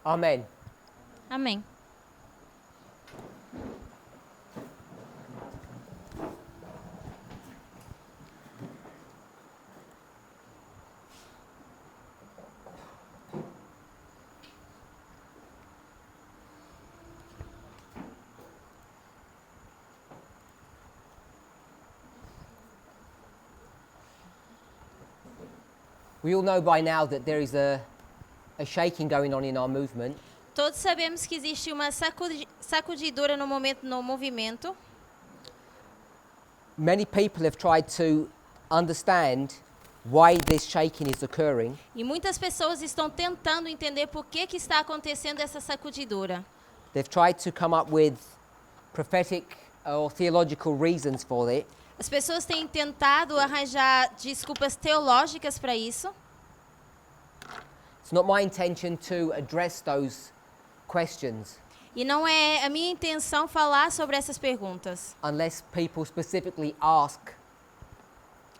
Amen. Amém. We all know by now that there is a shaking going on in our movement. Todos sabemos que existe uma sacudidura no movimento. Many people have tried to understand why this shaking is occurring. E muitas pessoas estão tentando entender por que está acontecendo essa sacudidura. They've tried to come up with prophetic or theological reasons for it. As pessoas têm tentado arranjar desculpas teológicas para isso. It's not my intention to address those questions E não é a minha intenção falar sobre essas perguntas. unless people specifically ask.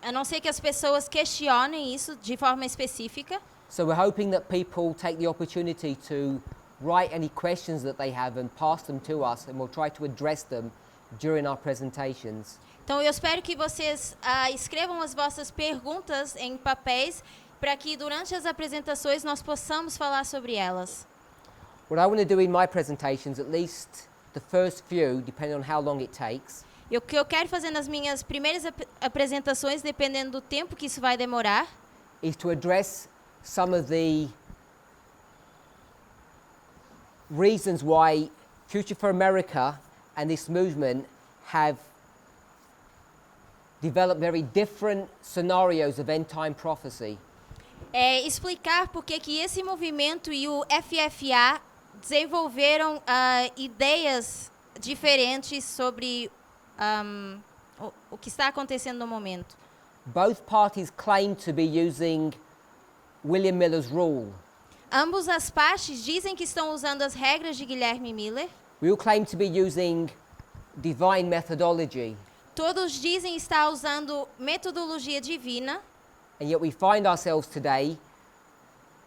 A não ser que as pessoas questionem isso de forma específica. So we're hoping that people take the opportunity to write any questions that they have and pass them to us, and we'll try to address them during our presentations. Então eu espero que vocês escrevam as vossas perguntas em papéis para que durante as apresentações nós possamos falar sobre elas. What I want to do in my presentations, at least the first few, depending on how long it takes, E o que eu quero fazer nas minhas primeiras apresentações, dependendo do tempo que isso vai demorar, is to address some of the reasons why Future for America and this movement have developed very different scenarios of end-time prophecy. é explicar por que esse movimento e o FFA desenvolveram ideias diferentes sobre o que está acontecendo no momento. Both parties claim to be using William Miller's rule. Ambas as partes dizem que estão usando as regras de Guilherme Miller. We all claim to be using divine methodology, Todos dizem estar usando metodologia divina, and yet we find ourselves today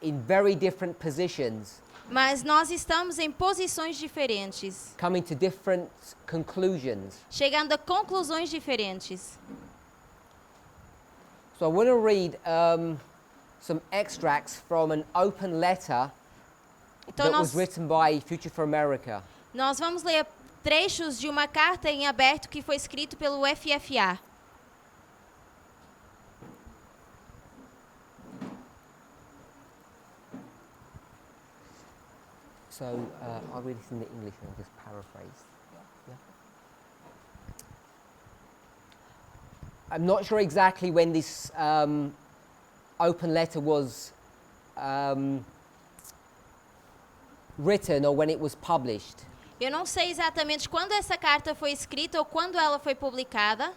in very different positions, mas nós estamos em posições diferentes, coming to different conclusions. chegando a conclusões diferentes. So I want to read some extracts from an open letter Então that was written by Future for America. nós vamos ler trechos de uma carta em aberto que foi escrito pelo FFA. So I'll read this in the English and I'll just paraphrase. Yeah. I'm not sure exactly when this open letter was written or when it was published. Eu não sei exatamente quando essa carta foi escrita ou quando ela foi publicada.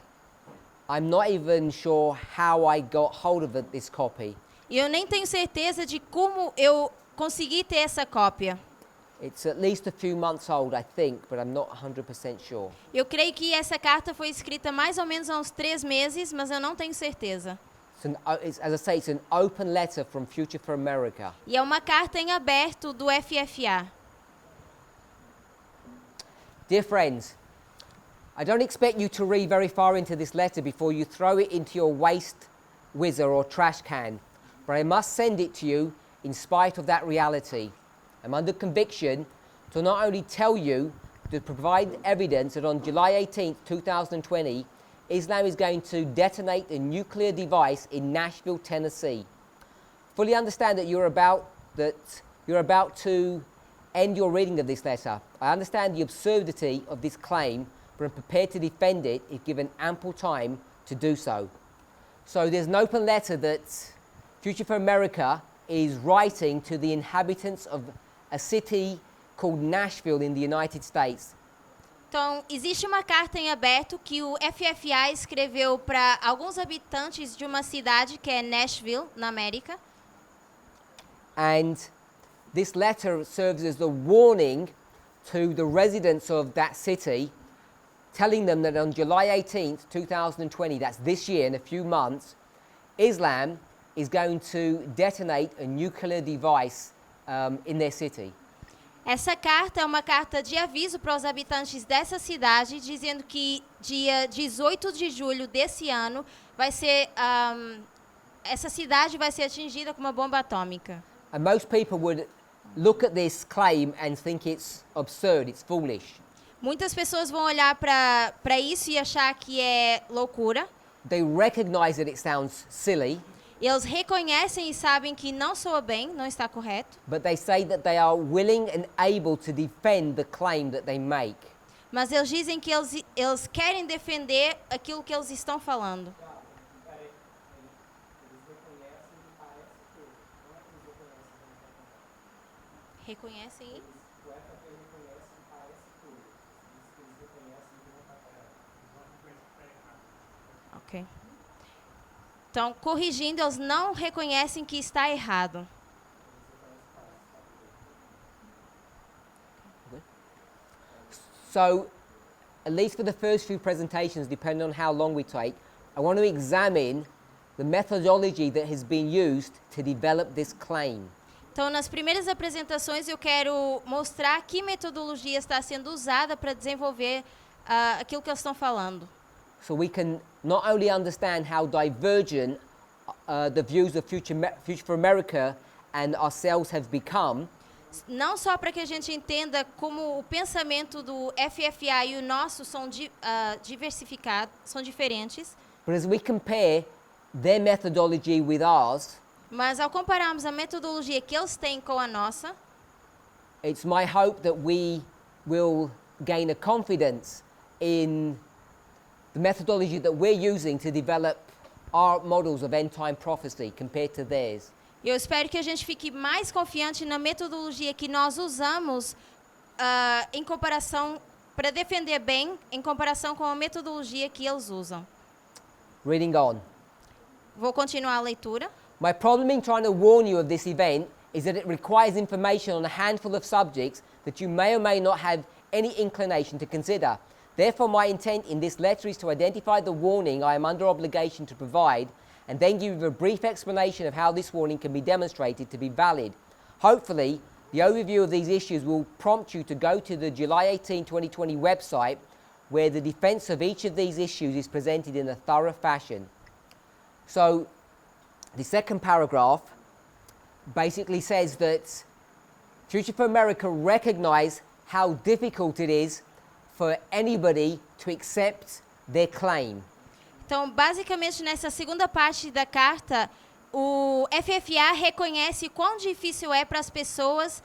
I'm not even sure how I got hold of this copy. E eu nem tenho certeza de como eu consegui ter essa cópia. It's at least a few months old, I think, but I'm not 100% sure. Eu creio que essa carta foi escrita mais ou menos há uns 3 meses, mas eu não tenho certeza. As I say, it's an open letter from Future for America. E é uma carta em aberto do FFA. Dear friends, I don't expect you to read very far into this letter before you throw it into your waste whizzer or trash can, but I must send it to you in spite of that reality. I'm under conviction to not only tell you, to provide evidence that on July 18th, 2020, Islam is going to detonate a nuclear device in Nashville, Tennessee. Fully understand that you're about to end your reading of this letter. I understand the absurdity of this claim, but I'm prepared to defend it if given ample time to do so. So there's an open letter that Future for America is writing to the inhabitants of a city called Nashville in the United States. Então, existe uma carta em aberto que o FFA escreveu para alguns habitantes de uma cidade que é Nashville, na América. And this letter serves as a warning to the residents of that city, telling them that on July 18th, 2020, that's this year, in a few months, Islam is going to detonate a nuclear device in their city. Essa carta é uma carta de aviso para os habitantes dessa cidade, dizendo que dia 18 de julho desse ano vai ser essa cidade vai ser atingida com uma bomba atômica. And most people would look at this claim and think it's absurd, it's foolish. Muitas pessoas vão olhar para isso e achar que é loucura. They recognize that it sounds silly, Eles reconhecem e sabem que não soa bem, não está correto. but they say that they are willing and able to defend the claim that they make. Mas eles dizem que eles querem defender aquilo que eles estão falando. Reconhecem? Ok. Então, corrigindo, eles não reconhecem que está errado. So, at least for the first few presentations, depending on how long we take, I want to examine the methodology that has been used to develop this claim. Então, nas primeiras apresentações, eu quero mostrar que metodologia está sendo usada para desenvolver aquilo que eles estão falando. So we can not only understand how divergent the views of Future for America and ourselves have become, Não só para que a gente entenda como o pensamento do FFA e o nosso são diversificados, são diferentes, but as we compare their methodology with ours, mas ao compararmos a metodologia que eles têm com a nossa, it's my hope that we will gain a confidence in the methodology that we're using to develop our models of end-time prophecy compared to theirs. eu espero que a gente fique mais confiante na metodologia que nós usamos em comparação, para defender bem, em comparação com a metodologia que eles usam. Reading on. Vou continuar a leitura. My problem in trying to warn you of this event is that it requires information on a handful of subjects that you may or may not have any inclination to consider. Therefore, my intent in this letter is to identify the warning I am under obligation to provide and then give you a brief explanation of how this warning can be demonstrated to be valid. Hopefully, the overview of these issues will prompt you to go to the July 18, 2020 website where the defense of each of these issues is presented in a thorough fashion. So, the second paragraph basically says that Future for America recognize how difficult it is for anybody to accept their claim. Então, basicamente, nessa segunda parte da carta, o FFA reconhece quão difícil é para as pessoas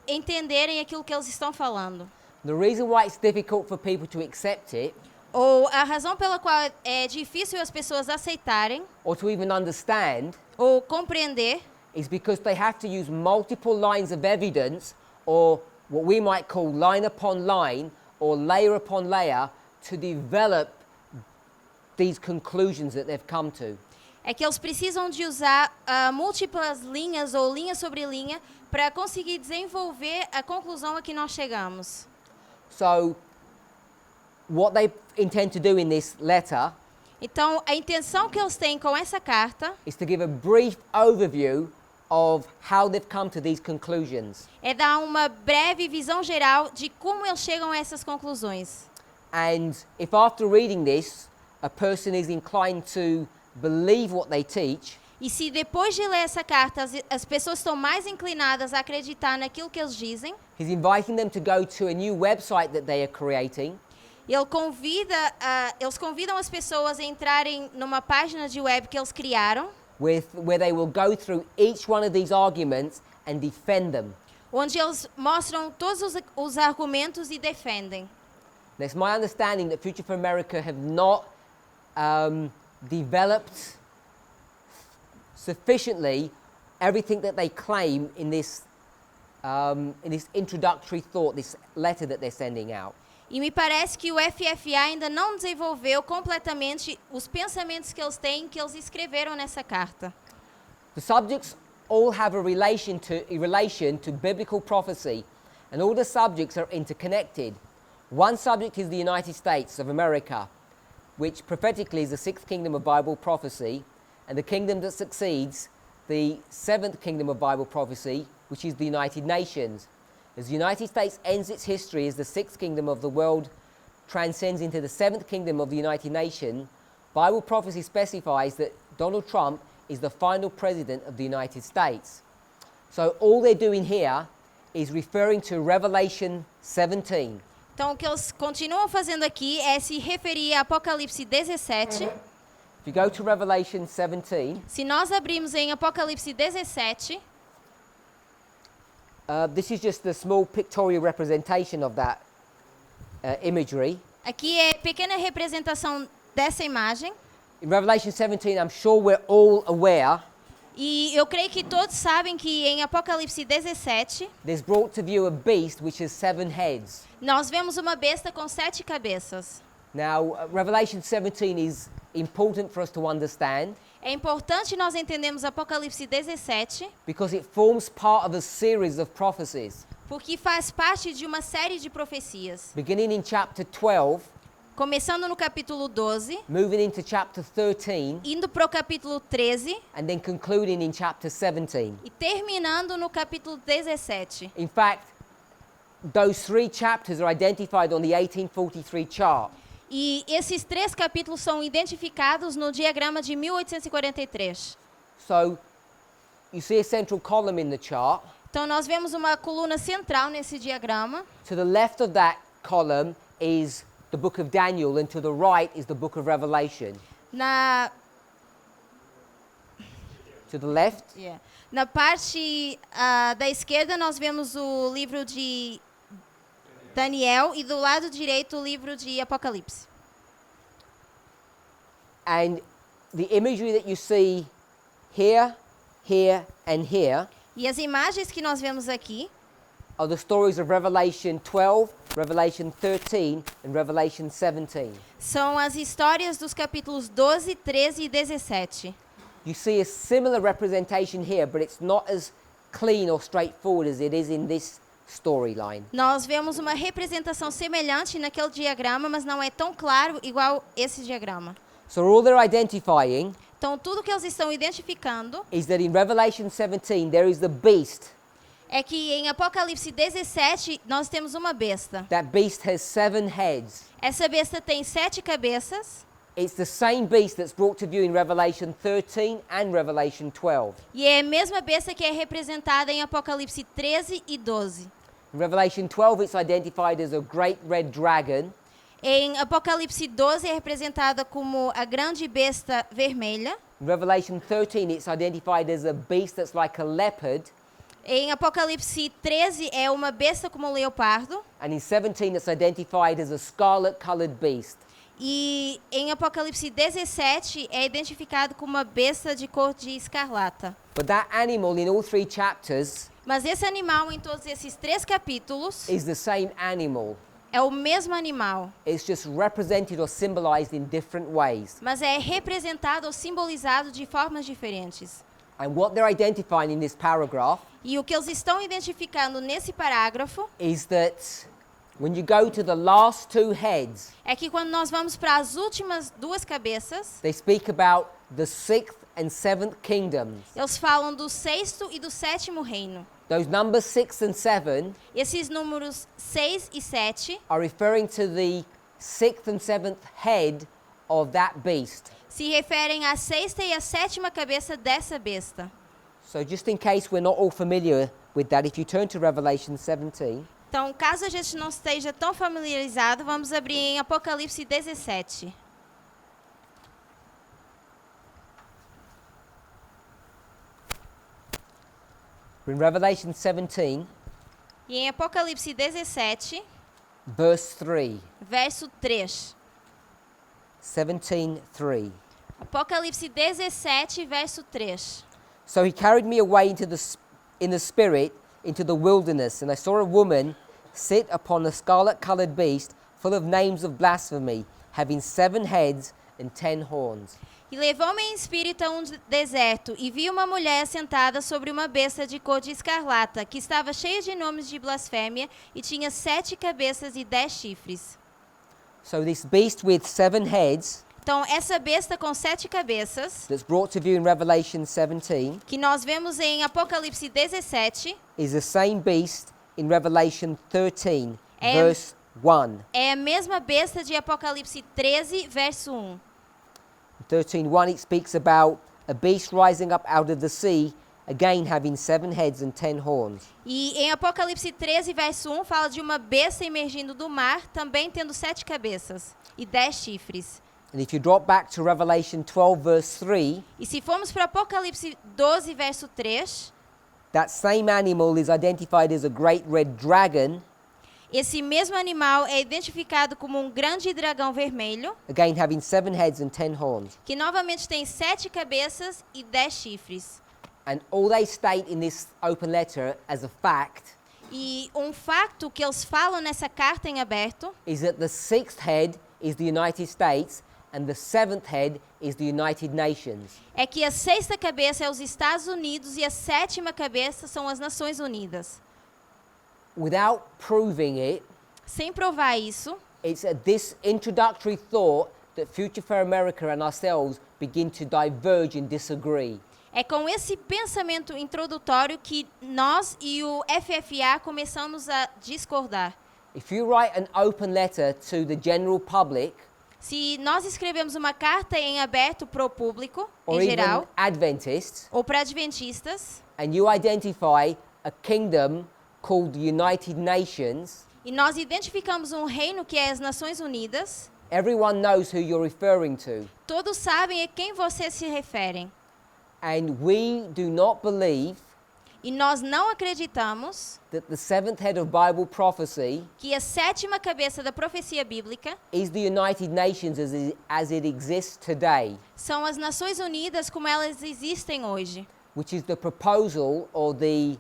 entenderem aquilo que eles estão falando. The reason why it's difficult for people to accept it, Ou a razão pela qual é difícil as pessoas aceitarem or to even understand, ou compreender, is because they have to use multiple lines of evidence, or what we might call line upon line, or layer upon layer, to develop these conclusions that they've come to. é que eles precisam de usar múltiplas linhas ou linha sobre linha para conseguir desenvolver a conclusão a que nós chegamos. So, what they intend to do in this letter Então, a intenção que eles têm com essa carta is to give a brief overview of how they've come to these conclusions. é dar uma breve visão geral de como eles chegam a essas conclusões. And if after reading this, a person is inclined to believe what they teach, E se depois de ler essa carta as pessoas estão mais inclinadas a acreditar naquilo que eles dizem, he's inviting them to go to a new website that they are creating, eles convidam as pessoas a entrarem numa página de web que eles criaram, where they will go through each one of these arguments and defend them. onde eles mostram todos os argumentos e defendem. And it's my understanding that Future for America have not developed sufficiently everything that they claim in this introductory thought, this letter that they're sending out. E me parece que o FFA ainda não desenvolveu completamente os pensamentos que eles têm, que eles escreveram nessa carta. The subjects all have a relation to biblical prophecy, and all the subjects are interconnected. One subject is the United States of America, which prophetically is the sixth kingdom of Bible prophecy, and the kingdom that succeeds, the seventh kingdom of Bible prophecy, which is the United Nations. As the United States ends its history as the sixth kingdom of the world transcends into the seventh kingdom of the United Nations, Bible prophecy specifies that Donald Trump is the final president of the United States. So all they're doing here is referring to Revelation 17. Então, o que eles continuam fazendo aqui é se referir a Apocalipse 17. If you go to Revelation 17, Se nós abrirmos em Apocalipse 17, this is just a small pictorial representation of that imagery. aqui é pequena representação dessa imagem. In Revelation 17, I'm sure we're all aware, E eu creio que todos sabem que em Apocalipse 17, there's brought to view a beast which has 7 heads. nós vemos uma besta com 7 cabeças. Now, Revelation 17 is important for us to understand É importante nós entendermos Apocalipse 17, because it forms part of a series of prophecies. porque faz parte de uma série de profecias. Beginning in chapter 12, Começando no capítulo 12, moving into chapter 13, indo para o capítulo 13 and then concluding in chapter 17. e terminando no capítulo 17. In fact, those 3 chapters are identified on the 1843 chart. E esses 3 capítulos são identificados no diagrama de 1843. So, you see a central column in the chart. Então nós vemos uma coluna central nesse diagrama. To the left of that column is the book of Daniel, and to the right is the book of Revelation. To the left, Na parte da esquerda nós vemos o livro de Daniel e do lado direito o livro de Apocalipse. and the imagery that you see here, here, and here E as imagens que nós vemos aqui are the stories of Revelation 12, Revelation 13, and Revelation 17. são as histórias dos capítulos 12, 13 e 17. You see a similar representation here, but it's not as clean or straightforward as it is in this storyline. Nós vemos uma representação semelhante naquele diagrama, mas não é tão claro igual esse diagrama. So all they're identifying Então, tudo que eles estão identificando is that in Revelation 17 there is the beast. é que em Apocalipse 17 nós temos uma besta. That beast has 7 heads. Essa besta tem 7 cabeças It's the same beast that's brought to view in Revelation 13 and Revelation 12. e é a mesma besta que é representada em Apocalipse 13 e 12. In Revelation 12 it's identified as a great red dragon. Em Apocalipse 12 é representada como a grande besta vermelha. In Revelation 13 it's identified as a beast that's like a leopard. Em Apocalipse 13 é uma besta como um leopardo. And in 17 it's identified as a scarlet-colored beast. E em Apocalipse 17 é identificado como uma besta de cor de escarlata. But that animal in all 3 chapters Mas esse animal em todos esses 3 capítulos is the same animal. é o mesmo animal, It's just represented or symbolized in different ways. mas é representado ou simbolizado de formas diferentes. And what they're identifying in this paragraph E o que eles estão identificando nesse parágrafo is that when you go to the last 2 heads, é que quando nós vamos para as últimas 2 cabeças, they speak about the 6th and 7th kingdoms. eles falam do 6º e do 7º reino. Those numbers 6 and 7 Esses números 6 e 7 are referring to the 6th and 7th head of that beast. se referem à 6ª e à 7ª cabeça dessa besta. So just in case we're not all familiar with that, if you turn to Revelation 17, Então, caso a gente não esteja tão familiarizado, vamos abrir em Apocalipse 17. in Revelation 17, E em Apocalipse 17, verse 3. verso 3. 17:3. Apocalipse 17, verso 3. So he carried me away in the spirit into the wilderness, and I saw a woman sit upon a scarlet-colored beast full of names of blasphemy, having 7 heads and 10 horns. E levou-me em espírito a um deserto, e vi uma mulher sentada sobre uma besta de cor de escarlata, que estava cheia de nomes de blasfêmia, e tinha 7 cabeças e 10 chifres. So this beast with 7 heads Então, essa besta com 7 cabeças, that's brought to view in Revelation 17 que nós vemos em Apocalipse 17, is the same beast in Revelation 13, É- verse 1. É a mesma besta de Apocalipse 13, verso 1. 13:1 it speaks about a beast rising up out of the sea, again having 7 heads and 10 horns. E em Apocalipse 13, verso 1, fala de uma besta emergindo do mar, também tendo 7 cabeças e 10 chifres. And if you drop back to Revelation 12, verse 3, E se formos para Apocalipse 12, verso 3, that same animal is identified as a great red dragon, esse mesmo animal é identificado como um grande dragão vermelho, again having 7 heads and 10 horns. que novamente tem 7 cabeças e 10 chifres. And all they state in this open letter as a fact E um facto que eles falam nessa carta em aberto is that the 6th head is the United States and the 7th head is the United Nations. é que a 6ª cabeça é os Estados Unidos e a 7ª cabeça são as Nações Unidas. Without proving it, Sem provar isso, it's at this introductory thought that Future for America and ourselves begin to diverge and disagree. é com esse pensamento introdutório que nós e o FFA começamos a discordar. If you write an open letter to the general public, Se nós escrevemos uma carta em aberto para o público, or em even geral, Adventists, ou para adventistas, and you identify a kingdom called the United Nations, e nós identificamos um reino que é as Nações Unidas, everyone knows who you're referring to. todos sabem a quem vocês se referem. And we do not believe E nós não acreditamos that the 7th head of Bible prophecy que a 7ª cabeça da profecia bíblica is the United Nations as it exists today, são as Nações Unidas como elas existem hoje, which is the proposal or the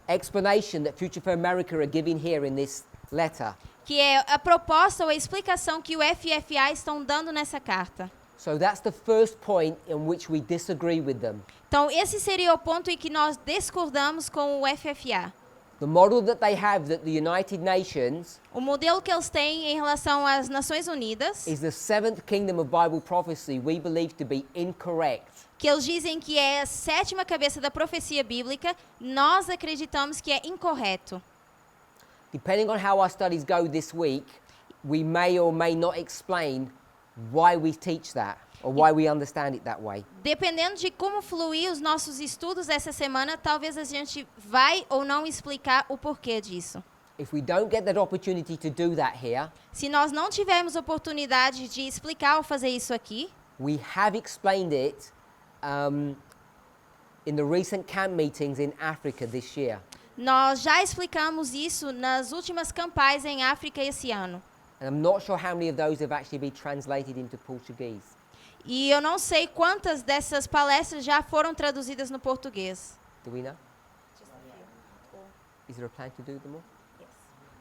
explanation that Future for America are giving here in this letter. que é a proposta ou a explicação que o FFA estão dando nessa carta. So that's the first point in which we disagree with them. Então, esse seria o ponto em que nós discordamos com o FFA. The model that they have that the United Nations O modelo que eles têm em relação às Nações Unidas, is the 7th kingdom of Bible prophecy we believe to be incorrect. que eles dizem que é a 7ª cabeça da profecia bíblica, nós acreditamos que é incorreto. Depending on how our studies go this week, we may or may not explain why we teach that or why we understand it that way. Dependendo de como fluir os nossos estudos essa semana, talvez a gente vai ou não explicar o porquê disso. If we don't get that opportunity to do that here, Se nós não tivermos oportunidade de explicar ou fazer isso aqui, we have explained it in the recent camp meetings in Africa this year. nós já explicamos isso nas últimas campais em África esse ano. And I'm not sure how many of those have actually been translated into Portuguese. E eu não sei quantas dessas palestras já foram traduzidas no português. Do we know? Is there a plan to do them all?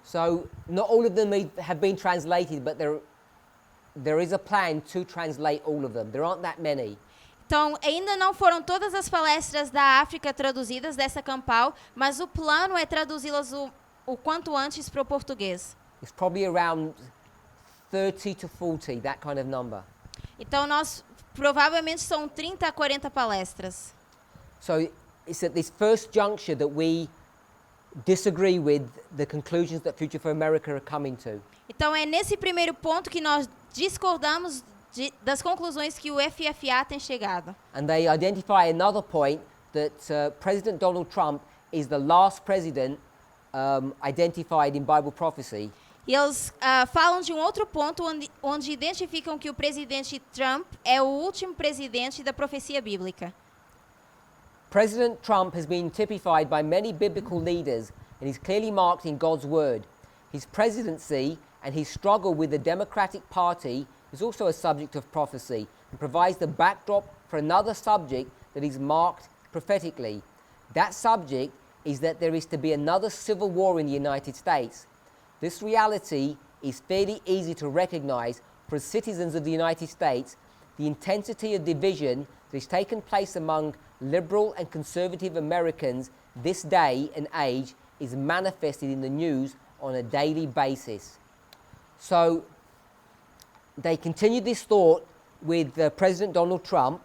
So not all of them have been translated, but there is a plan to translate all of them. There aren't that many. Então, ainda não foram todas as palestras da África traduzidas dessa campal, mas o plano é traduzi-las o quanto antes para o português. It's probably around 30 to 40, that kind of number. Então, nós provavelmente são 30 a 40 palestras. So it's at this first juncture that we disagree with the conclusions that Future for America are coming to. Então, é nesse primeiro ponto que nós discordamos das conclusões que o FFA tem chegado. And they identify another point that President Donald Trump is the last president identified in Bible prophecy. E eles falam de um outro ponto onde identificam que o presidente Trump é o último presidente da profecia bíblica. President Trump has been typified by many biblical leaders and is clearly marked in God's word. His presidency and his struggle with the Democratic Party is also a subject of prophecy and provides the backdrop for another subject that is marked prophetically. That subject is that there is to be another civil war in the United States. This reality is fairly easy to recognize for citizens of the United States. The intensity of division that has taken place among liberal and conservative Americans this day and age is manifested in the news on a daily basis. So they continue this thought with President Donald Trump.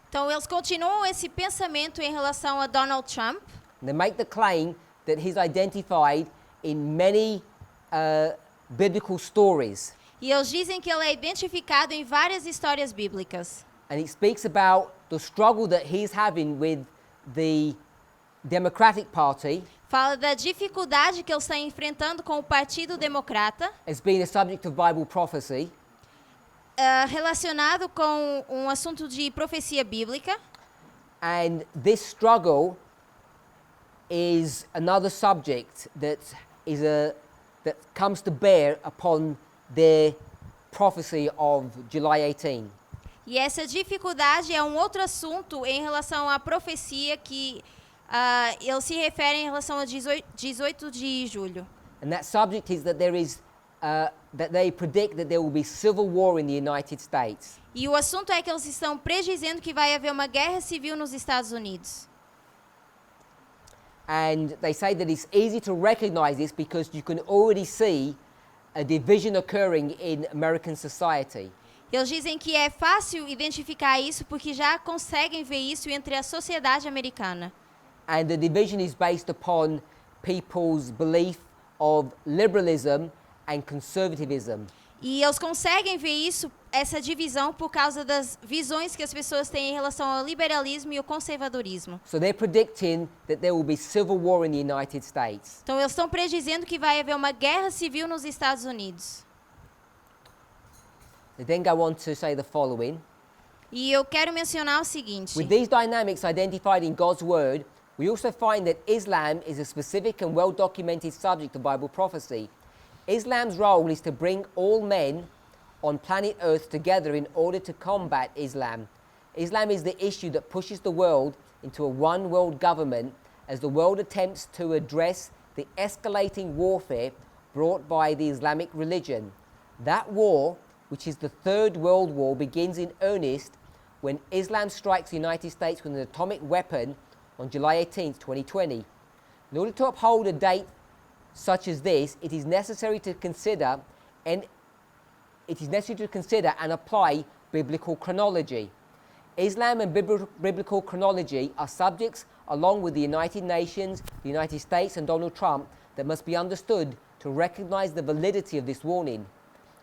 Então, eles continuam esse pensamento em relação a Donald Trump. And they make the claim that he's identified in many biblical stories. E eles dizem que ele é identificado em várias histórias bíblicas. And it speaks about the struggle that he's having with the Democratic Party Fala da dificuldade que ele está enfrentando com o Partido Democrata, as being a subject of Bible prophecy. Relacionado com um assunto de profecia bíblica. And this struggle is another subject that comes to bear upon the prophecy of July 18. E essa dificuldade é um outro assunto em relação à profecia que ele se refere em relação a 18 de julho. And that subject is that that they predict that there will be civil war in the United States. E o assunto é que eles estão predizendo que vai haver uma guerra civil nos Estados Unidos. And they say that it's easy to recognize this because you can already see a division occurring in American society. Eles dizem que é fácil identificar isso porque já conseguem ver isso entre a sociedade americana. And the division is based upon people's belief of liberalism and conservatism. E eles conseguem ver isso, essa divisão, por causa das visões que as pessoas têm em relação ao liberalismo e ao conservadorismo. So they're predicting that there will be civil war in the United States. Então eles estão predizendo que vai haver uma guerra civil nos Estados Unidos. They then go on to say the following. E eu quero mencionar o seguinte. With these dynamics identified in God's word, we also find that Islam is a specific and well-documented subject of Bible prophecy. Islam's role is to bring all men on planet Earth together in order to combat Islam. Islam is the issue that pushes the world into a one-world government as the world attempts to address the escalating warfare brought by the Islamic religion. That war, which is the Third World War, begins in earnest when Islam strikes the United States with an atomic weapon on July 18, 2020. In order to uphold a date such as this, it is necessary to consider and apply biblical chronology. Islam and biblical chronology are subjects, along with the United Nations, the United States, and Donald Trump, that must be understood to recognize the validity of this warning.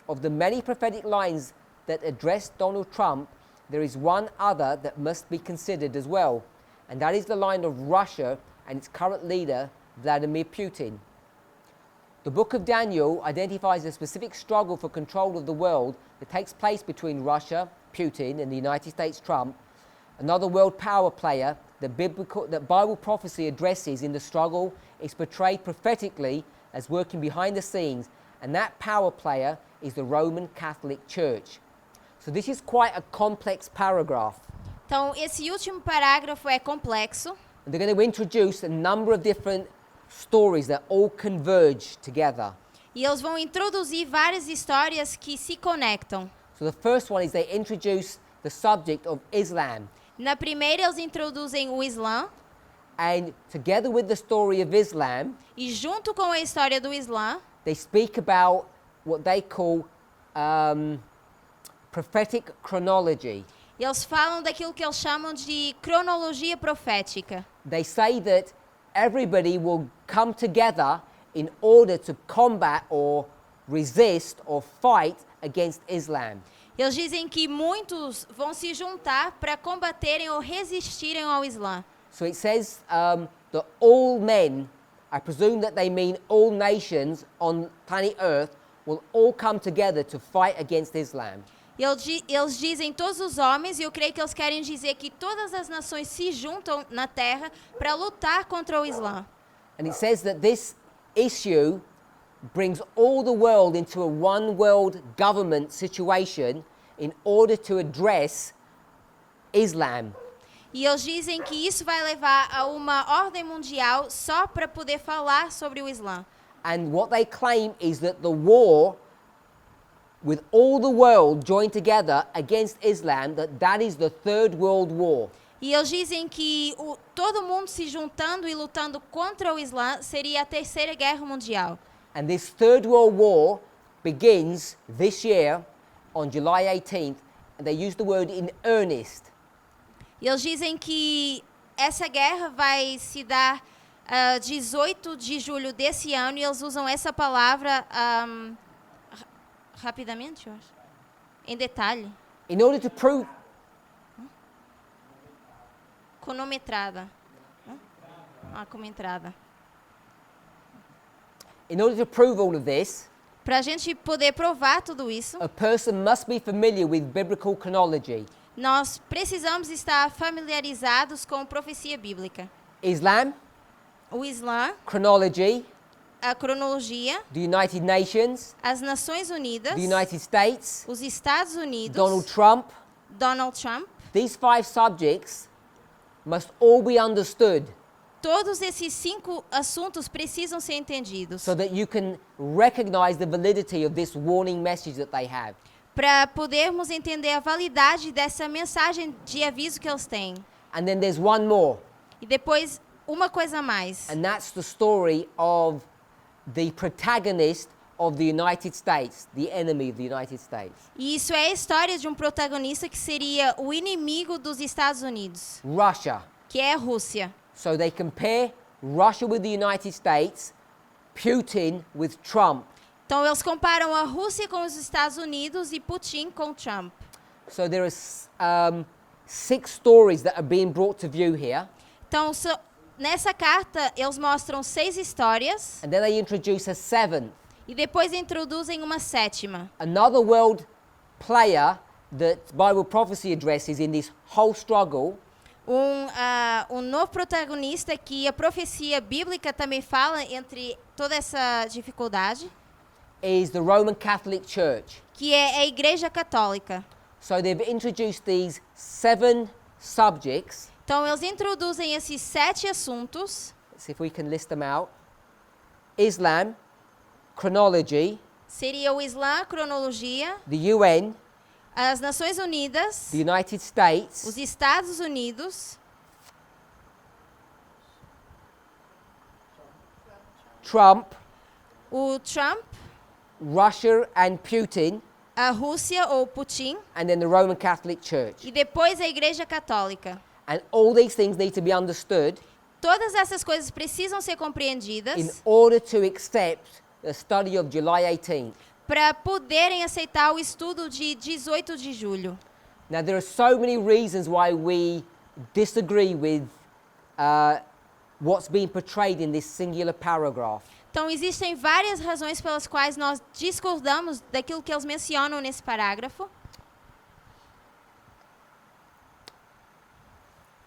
Of the many prophetic lines that address Donald Trump, there is one other that must be considered as well, and that is the line of Russia and its current leader, Vladimir Putin. The book of Daniel identifies a specific struggle for control of the world that takes place between Russia, Putin, and the United States, Trump. Another world power player that Bible prophecy addresses in the struggle is portrayed prophetically as working behind the scenes, and that power player is the Roman Catholic Church. So this is quite a complex paragraph. Então, esse último parágrafo é complexo. And they're going to introduce a number of different stories that all converge together. E eles vão introduzir várias histórias que se conectam. So the first one is they introduce the subject of Islam. Na primeira, eles introduzem o Islã. And together with the story of Islam, E junto com a história do Islã, they speak about what they call prophetic chronology. eles falam daquilo que eles chamam de cronologia profética. They say that everybody will come together in order to combat or resist or fight against Islam. Eles dizem que muitos vão se juntar para combaterem ou resistirem ao Islã. So it says that all men, I presume that they mean all nations on planet Earth, will all come together to fight against Islam. Eles dizem todos os homens, e eu creio que eles querem dizer que todas as nações se juntam na Terra para lutar contra o Islã. And it says that this issue brings all the world into a one world government situation in order to address Islam. E eles dizem que isso vai levar a uma ordem mundial só para poder falar sobre o Islã. And what they claim is that the war with all the world joined together against Islam, that is the Third World War. E eles dizem que todo mundo se juntando e lutando contra o Islã seria a Terceira Guerra Mundial. And this Third World War begins this year on July 18th, and they use the word in earnest. E eles dizem que essa guerra vai se dar 18 de julho desse ano, e eles usam essa palavra rapidamente, eu acho, em detalhe. In order to prove, Cronometrada. Cronometrada. in order to prove all of this, Para a gente poder provar tudo isso, a person must be familiar with biblical chronology. nós precisamos estar familiarizados com profecia bíblica. Islam, O Islã, chronology, a cronologia, the United Nations, as Nações Unidas, the United States, os Estados Unidos, Donald Trump. Donald Trump. These 5 subjects must all be understood Todos esses 5 assuntos precisam ser entendidos so that you can recognize the validity of this warning message that they have. para podermos entender a validade dessa mensagem de aviso que eles têm. And then there's one more, E depois, uma coisa a mais. and that's the story of the protagonist of the United States, the enemy of the United States, E isso é a história de um protagonista que seria o inimigo dos Estados Unidos, Russia. que é a Rússia. So they compare Russia with the United States, Putin with Trump. Então eles comparam a Rússia com os Estados Unidos e Putin com Trump. So there are 6 stories that are being brought to view here, Então nessa carta eles mostram 6 histórias and then they introduce a 7th, e depois introduzem uma 7ª. another world player that Bible prophecy addresses in this whole struggle. Um novo protagonista que a profecia bíblica também fala entre toda essa dificuldade, Is the Roman Catholic Church. que é a Igreja Católica. So they've introduced these 7 subjects. Então eles introduzem esses 7 assuntos. Let's see if we can list them out. Islam, chronology, Seria o Islã, a cronologia, the UN, as Nações Unidas, the United States, os Estados Unidos, Trump, o Trump, Russia and Putin, a Rússia ou Putin, and then the Roman Catholic Church. e depois a Igreja Católica. And all these things need to be understood Todas essas coisas precisam ser in compreendidas order to accept the study of July 18th. para poderem aceitar o estudo de 18 de julho. Now, there are so many reasons why we disagree with what's being portrayed in this singular paragraph. Então, existem várias razões pelas quais nós discordamos daquilo que eles mencionam nesse parágrafo.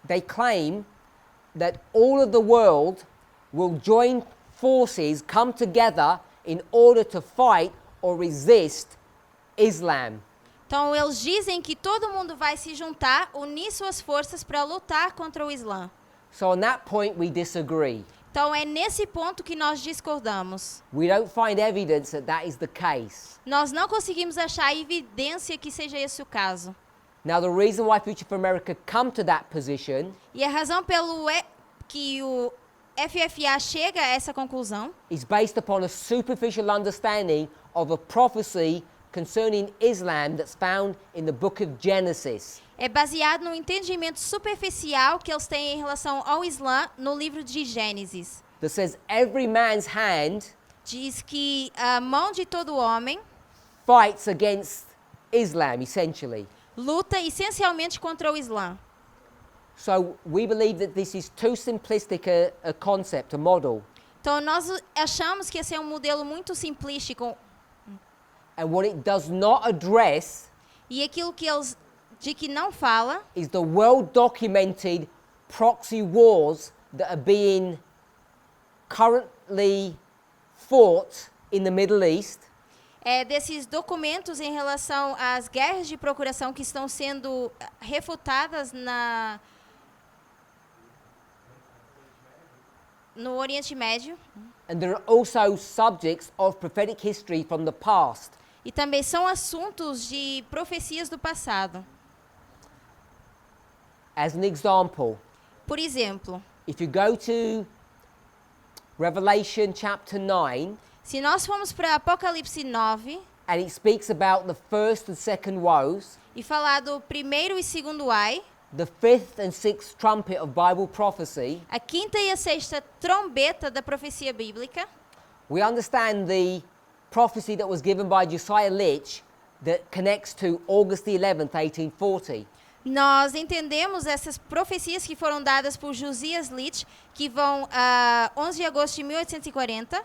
They claim that all of the world will join forces, come together in order to fight or resist Islam. Então, eles dizem que todo mundo vai se juntar, unir suas forças para lutar contra o Islã. So on that point, we disagree. Então, é nesse ponto que nós discordamos. We don't find evidence that that is the case. Nós não conseguimos achar evidência que seja esse o caso. Now, the reason why Future for America come to that position E a razão que o FFA chega a essa conclusão is based upon a superficial understanding of a prophecy concerning Islam that's found in the book of Genesis. é baseado no entendimento superficial que eles têm em relação ao Islã no livro de Gênesis. That says every man's hand Diz que a mão de todo homem fights against Islam, essentially. luta essencialmente contra o Islã. So we believe that this is too simplistic a concept, a model. Então nós achamos que esse é um modelo muito simplístico And what it does not address e aquilo que eles de que não fala is the well-documented proxy wars that are being currently fought in the Middle East, é desses documentos em relação às guerras de procuração que estão sendo refutadas no Oriente Médio. and there are also subjects of prophetic history from the past. E também são assuntos de profecias do passado. As an example, Por exemplo, if you go to Revelation chapter 9, se nós formos para Apocalipse 9 and it speaks about the first and second woes, e falar do primeiro e segundo ai, the fifth and sixth trumpet of Bible prophecy, a quinta e a sexta trombeta da profecia bíblica, we understand the prophecy that was given by Josiah Litch that connects to August the 11th, 1840. nós entendemos essas profecias que foram dadas por Josias Litch, que vão a 11 de agosto de 1840.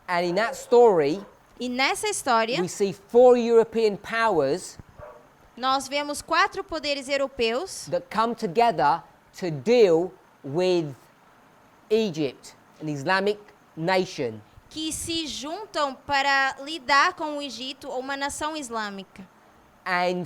And in that story, E nessa história, we see four European powers nós vemos 4 poderes europeus that come together to deal with Egypt, an Islamic nation. que se juntam para lidar com o Egito, ou uma nação islâmica. And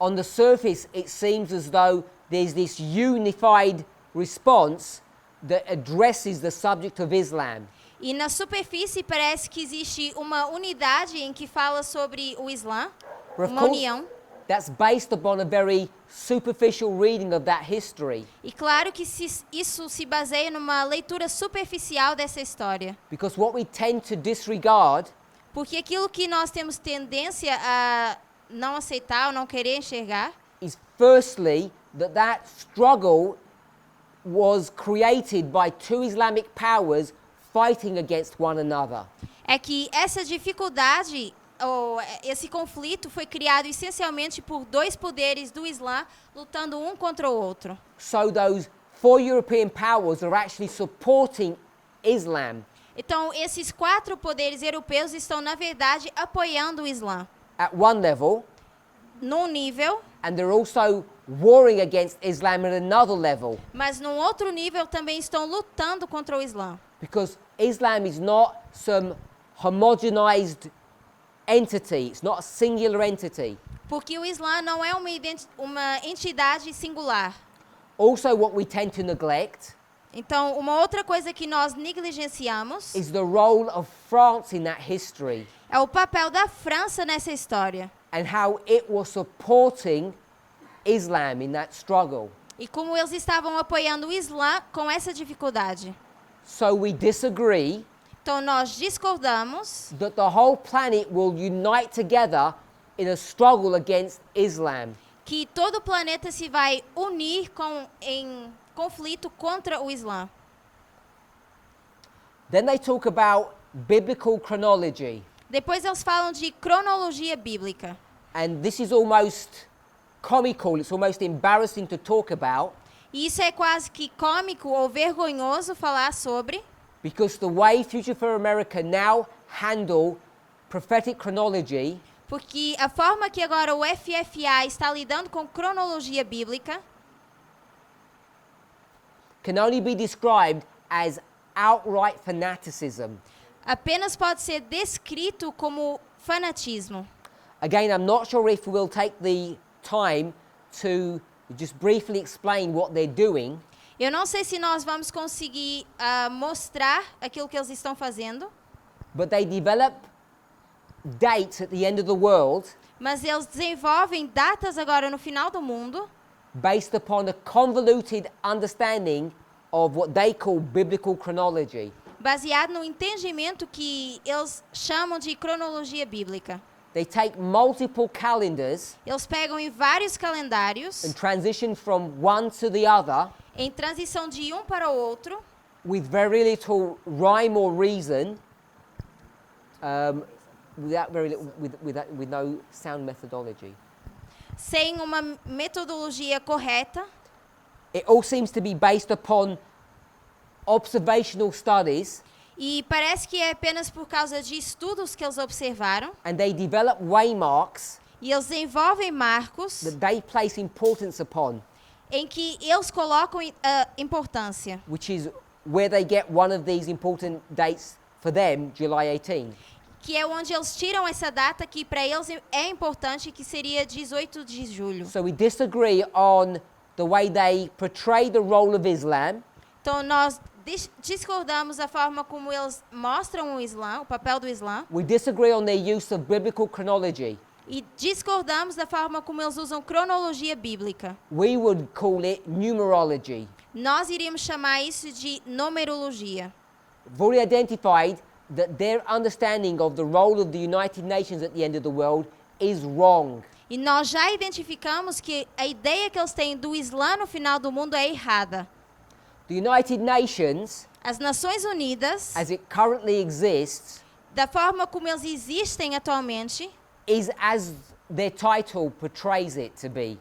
on the surface, it seems as though there's this unified response that addresses the subject of Islam. E na superfície parece que existe uma unidade em que fala sobre o Islã, But of uma course, união. that's based upon a very superficial reading of that history. E claro que isso se baseia numa leitura superficial dessa história. Because what we tend to disregard Porque aquilo que nós temos tendência a não aceitar ou não querer enxergar is firstly that struggle was created by two Islamic powers fighting against one another. é que essa dificuldade, ou esse conflito foi criado essencialmente por 2 poderes do Islã lutando um contra o outro. So those four European powers are actually supporting Islam Então, esses 4 poderes europeus estão, na verdade, apoiando o Islã at one level, num nível, and they're also warring against Islam at another level, mas num outro nível também estão lutando contra o Islã. because Islam is not some homogenized entity, it's not a singular entity. Porque o Islã não é uma entidade singular. Also, what we tend to neglect Então, uma outra coisa que nós negligenciamos is the role of France in that history é o papel da França nessa história. and how it was supporting Islam in that struggle. E como eles estavam apoiando o Islã com essa dificuldade. So we disagree Então, nós discordamos that the whole planet will unite together in a struggle against Islam. que todo o planeta se vai unir em conflito contra o Islã. Then they talk about biblical chronology. Depois eles falam de cronologia bíblica. And this is almost comical, it's almost embarrassing to talk about, E isso é quase que cômico ou vergonhoso falar sobre, because the way Future for America now handle prophetic chronology porque a forma que agora o FFA está lidando com cronologia bíblica can only be described as outright fanaticism. apenas pode ser descrito como fanatismo. Again, I'm not sure if we'll take the time to just briefly explain what they're doing, Eu não sei se nós vamos conseguir mostrar aquilo que eles estão fazendo, but they develop dates at the end of the world mas eles desenvolvem datas agora no final do mundo, based upon a convoluted understanding of what they call biblical chronology. baseado no entendimento que eles chamam de cronologia bíblica. They take multiple calendars Eles pegam em vários calendários, and transition from one to the other em transição de um para o outro, with very little rhyme or reason, with no sound methodology. sem uma metodologia correta. It all seems to be based upon observational studies, E parece que é apenas por causa de estudos que eles observaram. and they develop waymarks E eles desenvolvem marcos that they place importance upon, em que eles colocam importância. which is where they get one of these important dates for them, July 18. Que é onde eles tiram essa data que para eles é importante, que seria 18 de julho. So we disagree on the way they portray the role of Islam, Então nós discordamos da forma como eles mostram o Islã, o papel do Islã. we disagree on their use of biblical chronology. E discordamos da forma como eles usam cronologia bíblica. We would call it numerology. Nós iríamos chamar isso de numerologia. We've already identified that their understanding of the role of the United Nations at the end of the world is wrong. E nós já identificamos que a ideia que eles têm do Islã no final do mundo é errada. The United Nations, As Nações Unidas, as it currently exists, da forma como eles existem atualmente, is as their title portrays it to be.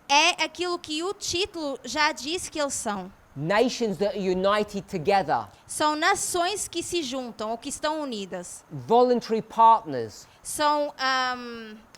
é aquilo que o título já diz que eles são. Nations that are united together, São nações que se juntam ou que estão unidas. voluntary partners. São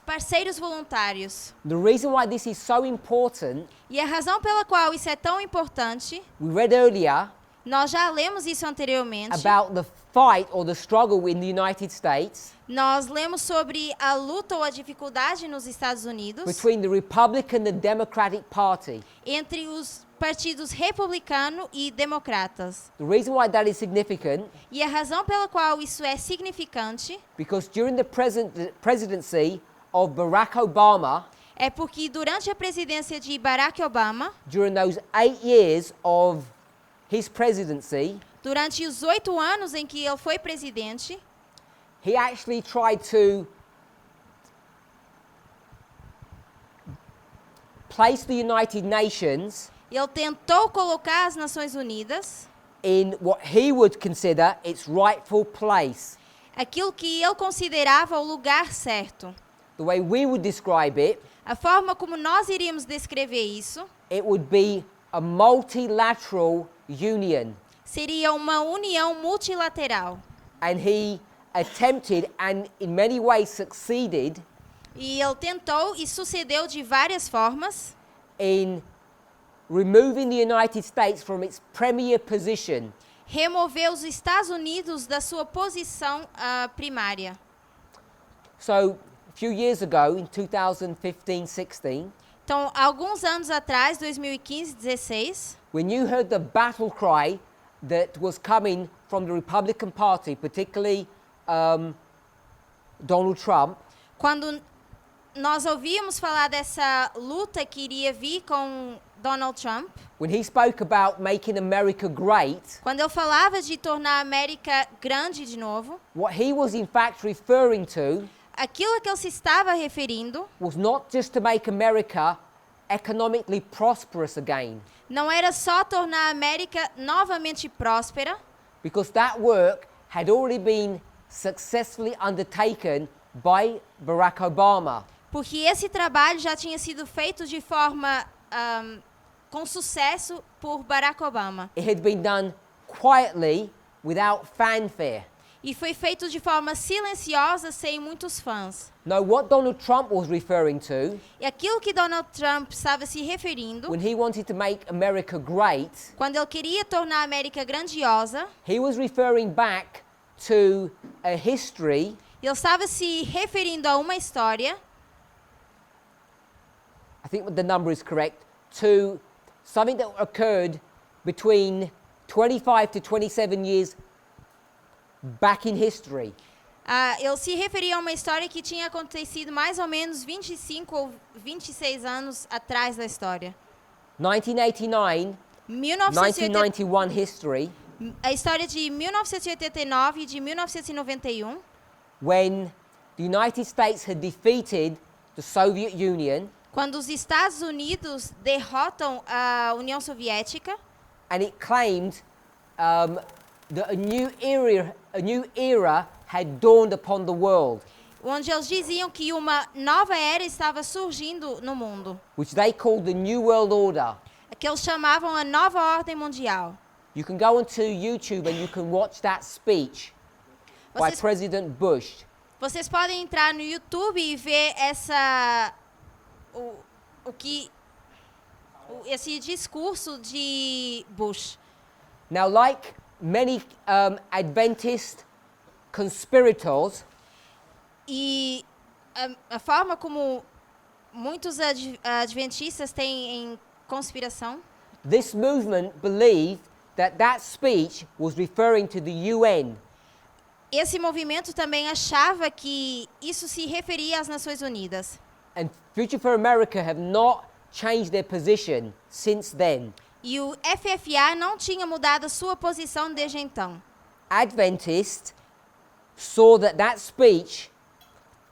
parceiros voluntários. The reason why this is so important, E a razão pela qual isso é tão importante, we read earlier nós já lemos isso anteriormente. about the fight or the struggle in the United States Nós lemos sobre a luta ou a dificuldade nos Estados Unidos between the Republican and the Democratic Party. entre os partidos republicano e democratas. The reason why that is significant, E a razão pela qual isso é significante because during the presidency of Barack Obama, é porque durante a presidência de Barack Obama, during those 8 years of his presidency, durante os 8 anos em que ele foi presidente, he actually tried to place the United Nations ele tentou colocar as Nações Unidas, in what he would consider its rightful place. aquilo que ele considerava o lugar certo. The way we would describe it, A forma como nós iríamos descrever isso it would be a multilateral union. seria uma união multilateral. And he attempted and in many ways succeeded E ele tentou e sucedeu de várias formas in removing the United States from its premier position. remover os Estados Unidos da sua posição primária. So, a few years ago, in 2015-16, Então, alguns anos atrás, 2015, 16, when you heard the battle cry that was coming from the Republican Party, particularly Donald Trump, quando nós ouvíamos falar dessa luta que iria vir com Donald Trump, when he spoke about making America great, quando ele falava de tornar a América grande de novo, what he was in fact referring to aquilo a que ele se estava referindo was not just to make America economically prosperous again, não era só tornar a América novamente próspera, because that work had already been successfully undertaken by Barack Obama. porque esse trabalho já tinha sido feito de forma com sucesso por Barack Obama. It had been done quietly, without fanfare. E foi feito de forma silenciosa, sem muitos fãs. Now, what Donald Trump was referring to, E aquilo que Donald Trump estava se referindo, when he wanted to make America great, quando ele queria tornar a América grandiosa, he was referring back to a history ele estava se referindo a uma história, I think the number is correct, to something that occurred between 25 to 27 years back in history. ele se referia a uma história que tinha acontecido mais ou menos 25 ou 26 anos atrás da história. 1989, 1991 history, A história de 1989 e de 1991, when the United States had defeated the Soviet Union quando os Estados Unidos derrotam a União Soviética, and it claimed that a new era had dawned upon the world, onde eles diziam que uma nova era estava surgindo no mundo, which they called the New World Order. que eles chamavam a nova ordem mundial. You can go onto YouTube and you can watch that speech by Vocês, President Bush. vocês podem entrar no YouTube e ver esse discurso de Bush. Now, like many Adventist conspirators, E a forma como muitos adventistas têm em conspiração, this movement believed that that speech was referring to the UN. esse movimento também achava que isso se referia às Nações Unidas. And Future for America have not changed their position since then. E o FFA não tinha mudado a sua posição desde então. Adventists saw that that speech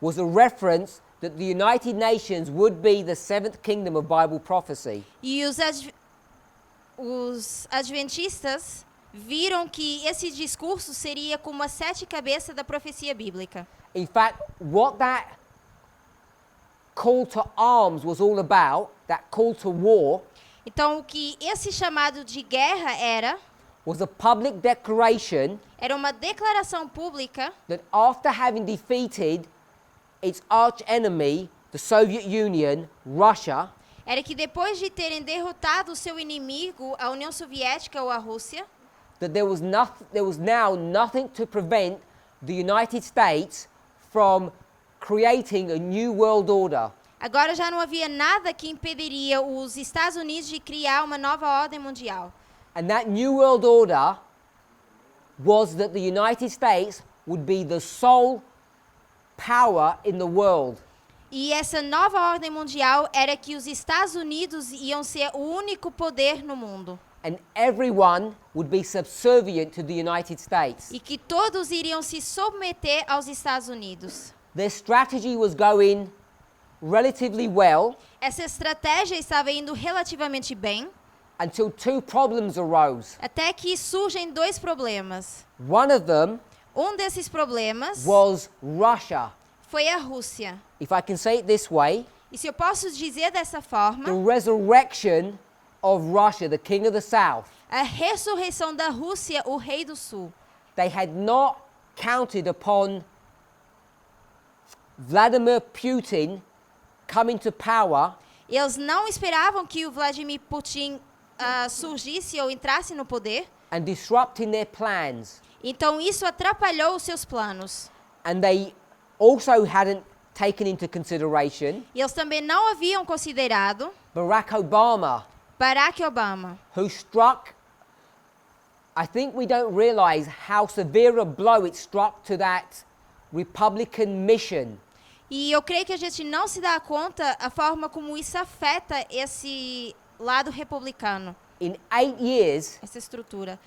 was a reference that the United Nations would be the seventh kingdom of Bible prophecy. E os adventistas viram que esse discurso seria como as 7 cabeças da profecia bíblica. In fact, what that call to arms was all about, that call to war, Então, o que esse chamado de guerra was a public declaration era uma declaração pública that after having defeated its arch enemy, the Soviet Union, Russia, era que depois de terem derrotado o seu inimigo, a União Soviética ou a Rússia, that there was now nothing to prevent the United States from creating a new world order. agora já não havia nada que impediria os Estados Unidos de criar uma nova ordem mundial. And that new world order was that the United States would be the sole power in the world. E essa nova ordem mundial era que os Estados Unidos iam ser o único poder no mundo. And everyone would be subservient to the United States. E que todos iriam se submeter aos Estados Unidos. Their strategy was going relatively well Essa estratégia estava indo relativamente bem, until 2 problems arose. até que surgem 2 problemas. One of them Um desses problemas was Russia. foi a Rússia. If I can say it this way, E se eu posso dizer dessa the forma, resurrection of Russia, the king of the south. a ressurreição da Rússia, o rei do sul. They had not counted upon Vladimir Putin coming to power Eles não esperavam que o Vladimir Putin surgisse ou entrasse no poder. and disrupting their plans. Então isso atrapalhou os seus planos. And they also hadn't taken into consideration E eles também não haviam considerado Barack Obama, Barack Obama, who struck, I think we don't realize how severe a blow it struck to that Republican mission. E eu creio que a gente não se dá conta a forma como isso afeta esse lado republicano, In 8 years, essa estrutura.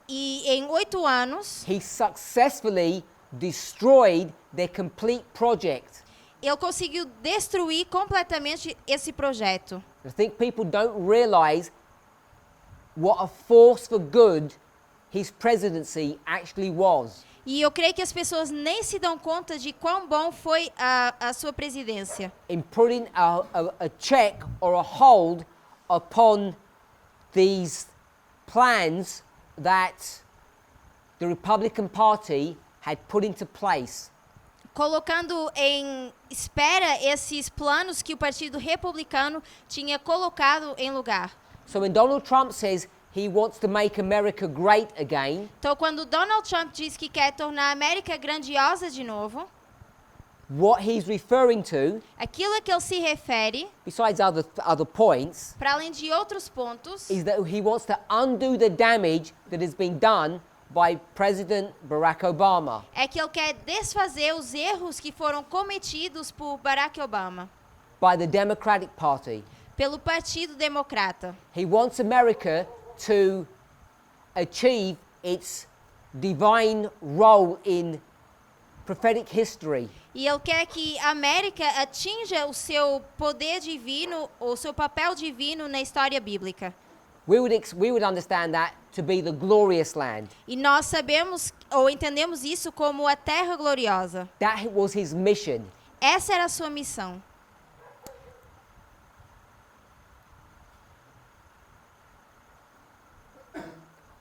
E em 8 anos, he successfully destroyed their complete project. ele conseguiu destruir completamente esse projeto. I think people don't realize what a force for good his presidency actually was. E eu creio que as pessoas nem se dão conta de quão bom foi a sua presidência. In putting a check or a hold upon these plans that the Republican Party had put into place. Colocando em espera esses planos que o Partido Republicano tinha colocado em lugar. So when Donald Trump says he wants to make America great again, Então, quando Donald Trump diz que quer tornar a América grandiosa de novo, what he's referring to, aquilo a que ele se refere, besides other points, para além de outros pontos, is that he wants to undo the damage that has been done by President Barack Obama. é que ele quer desfazer os erros que foram cometidos por Barack Obama, By the Democratic Party. pelo Partido Democrata. He wants America to achieve its divine role in prophetic history. E ele quer que a América atinja o seu poder divino, ou seu papel divino na história bíblica. We would understand that to be the glorious land. E nós sabemos, ou entendemos isso como a terra gloriosa. That was his mission. Essa era a sua missão.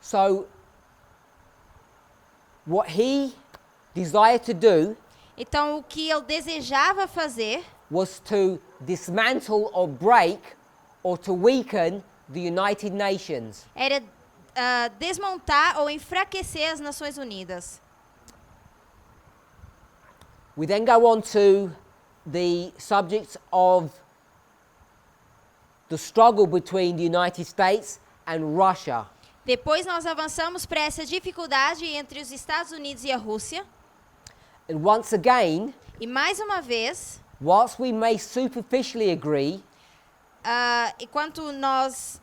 So, what he desired to do Então, o que ele desejava fazer was to dismantle or break or to weaken the United Nations. era desmontar ou enfraquecer as Nações Unidas. We then go on to the subject of the struggle between the United States and Russia. Depois nós avançamos para essa dificuldade entre os Estados Unidos e a Rússia. And once again, E mais uma vez, whilst we may superficially agree, enquanto nós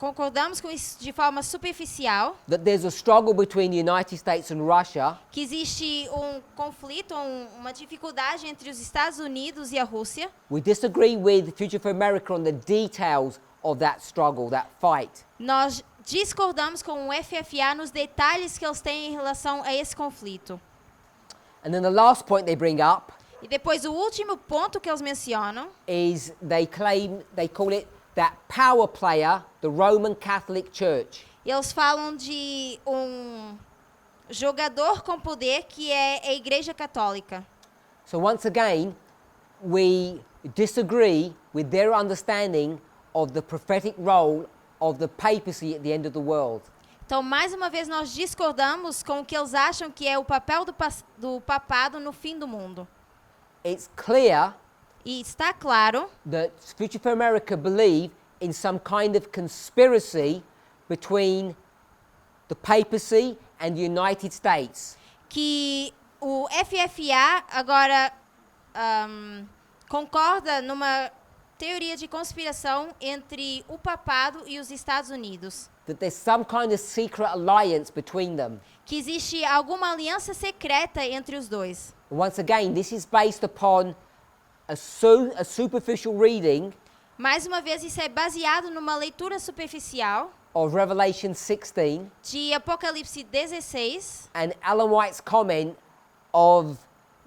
concordamos com isso de forma superficial, that there's a struggle between the United States and Russia, que existe um conflito, uma dificuldade entre os Estados Unidos e a Rússia. we disagree with Future for America on the details of that struggle, that fight. Nós discordamos com o FFA nos detalhes que eles têm em relação a esse conflito. And then the last point they bring up E depois o último ponto que eles mencionam is they call it that power player, the Roman Catholic Church. eles falam de jogador com poder que é a Igreja Católica. So once again, we disagree with their understanding of the prophetic role of the papacy at the end of the world. Então, mais uma vez, nós discordamos com o que eles acham que é o papel do papado no fim do mundo. It's clear E está claro that Future for America believe in some kind of conspiracy between the papacy and the United States. que o FFA agora concorda numa teoria de conspiração entre o papado e os Estados Unidos. That there's some kind of secret alliance between them. Que existe alguma aliança secreta entre os dois. Once again, this is based upon a superficial reading Mais uma vez, isso é baseado numa leitura superficial of Revelation 16 de Apocalipse 16 and Ellen White's comment of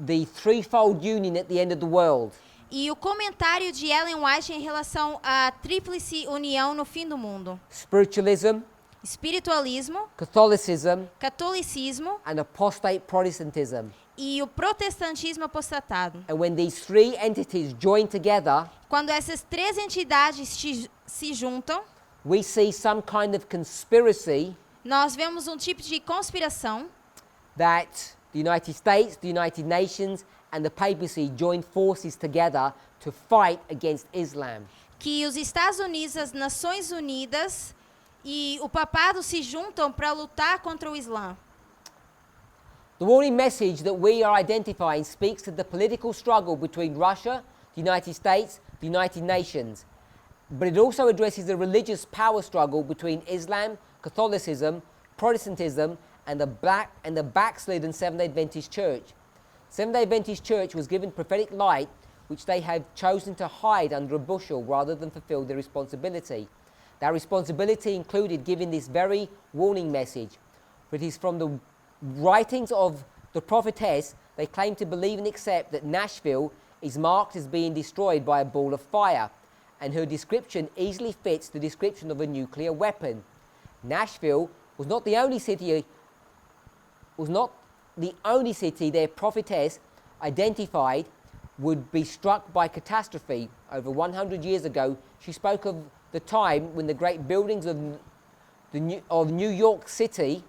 the threefold union at the end of the world. e o comentário de Ellen White em relação à tríplice união no fim do mundo. Spiritualism, Espiritualismo, Catholicism, catolicismo and apostate Protestantism. e o protestantismo apostatado. And when these three entities join together, Quando essas três entidades se juntam, we see some kind of conspiracy nós vemos um tipo de conspiração that the United States, the United Nations, and the papacy join forces together to fight against Islam. que os Estados Unidos, as Nações Unidas e o papado se juntam para lutar contra o Islã. The warning message that we are identifying speaks to the political struggle between Russia, the United States, the United Nations, but it also addresses the religious power struggle between Islam, Catholicism, Protestantism, and the backslidden Seventh-day Adventist Church. Seventh-day Adventist Church was given prophetic light, which they have chosen to hide under a bushel rather than fulfill their responsibility. That responsibility included giving this very warning message, but it is from the writings of the prophetess they claim to believe and accept that Nashville is marked as being destroyed by a ball of fire, and her description easily fits the description of a nuclear weapon. Nashville was not the only city their prophetess identified would be struck by catastrophe. Over 100 years ago, she spoke of the time when the great buildings of New York City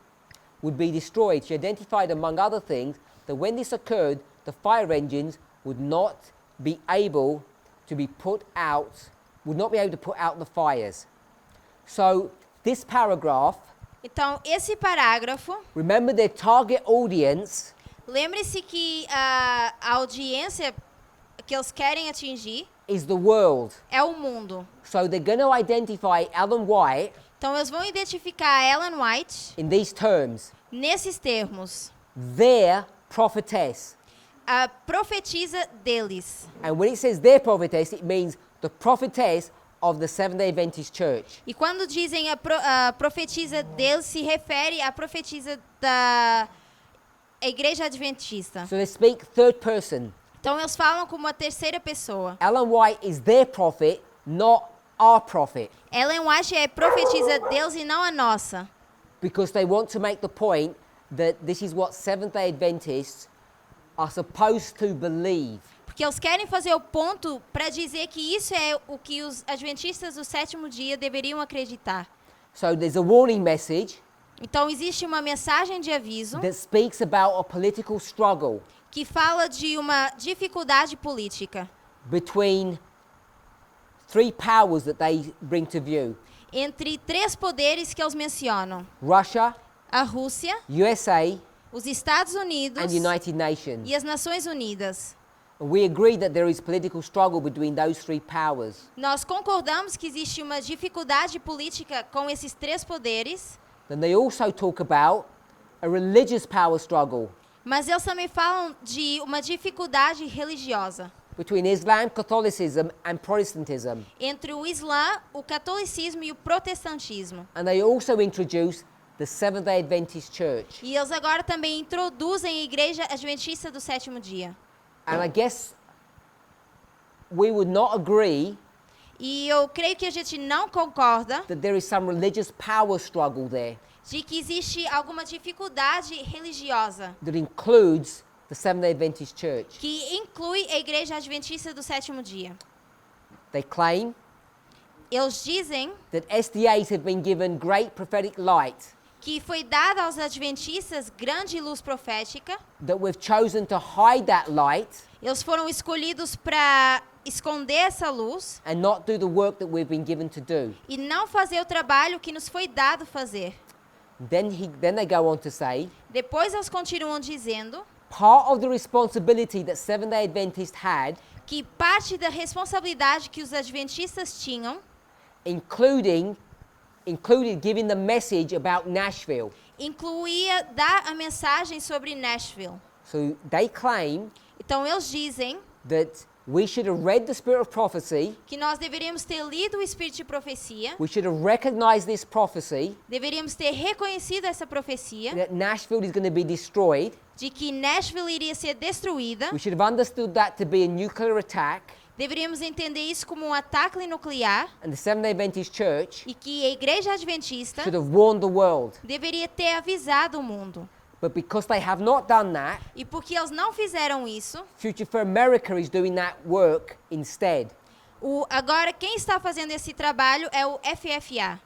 would be destroyed. She identified, among other things, that when this occurred, the fire engines would not be able to put out the fires. So this paragraph, Então, esse parágrafo, remember their target audience lembre-se que a audiência que eles querem atingir is the world. é o mundo. So they're going to identify Ellen White Então, eles vão identificar a Ellen White in these terms, nesses termos. their prophetess. A profetisa deles. And when it says their prophetess, it means the prophetess of the Seventh-day Adventist Church. E quando dizem a profetisa deles, se refere à profetisa da Igreja Adventista. So they speak third person. Então, eles falam como a terceira pessoa. Ellen White is their prophet, not our prophet, Ellen White é profetisa deles e não a nossa. because they want to make the point that this is what Seventh-day Adventists are supposed to believe. Porque eles querem fazer o ponto para dizer que isso é o que os adventistas do sétimo dia deveriam acreditar. So there's a warning message Então, existe uma mensagem de aviso that speaks about a political struggle que fala de uma dificuldade política between three powers that they bring to view: entre três poderes que eles mencionam. Russia, A Rússia, USA, os Estados Unidos and United Nations. e as Nações Unidas. And we agree that there is political struggle between those three powers. Nós concordamos que existe uma dificuldade política com esses três poderes, Then they also talk about a religious power struggle mas eles também falam de uma dificuldade religiosa between Islam, Catholicism, and Protestantism. entre o Islã, o catolicismo e o protestantismo. And they also introduce the Seventh-day Adventist Church. E eles agora também introduzem a Igreja Adventista do Sétimo Dia. And I guess we would not agree E eu creio que a gente não concorda that there is some religious power struggle there de que existe alguma dificuldade religiosa that includes the Seventh-day Adventist Church. que inclui a Igreja Adventista do Sétimo Dia. They claim Eles dizem that SDAs have been given great prophetic light, que foi dada aos adventistas grande luz profética. that we've chosen to hide that light Eles foram escolhidos para esconder essa luz and not do the work that we've been given to do. e não fazer o trabalho que nos foi dado fazer. Then they go on to say, Depois eles continuam dizendo part of the responsibility that Seventh-day Adventists had, que parte da responsabilidade que os adventistas tinham included giving the message about Nashville. incluía dar a mensagem sobre Nashville. So they claim Então eles dizem that we should have read the spirit of prophecy, que nós deveríamos ter lido o Espírito de Profecia, we should have recognized this prophecy, deveríamos ter reconhecido essa profecia that Nashville is going to be destroyed. de que Nashville iria ser destruída. We should have understood that to be a nuclear attack, Deveríamos entender isso como um ataque nuclear and the Seventh-day Adventist Church e que a Igreja Adventista should have warned the world. deveria ter avisado o mundo. But because they have not done that, E porque eles não fizeram isso, Future for America is doing that work instead. agora quem está fazendo esse trabalho é o FFA.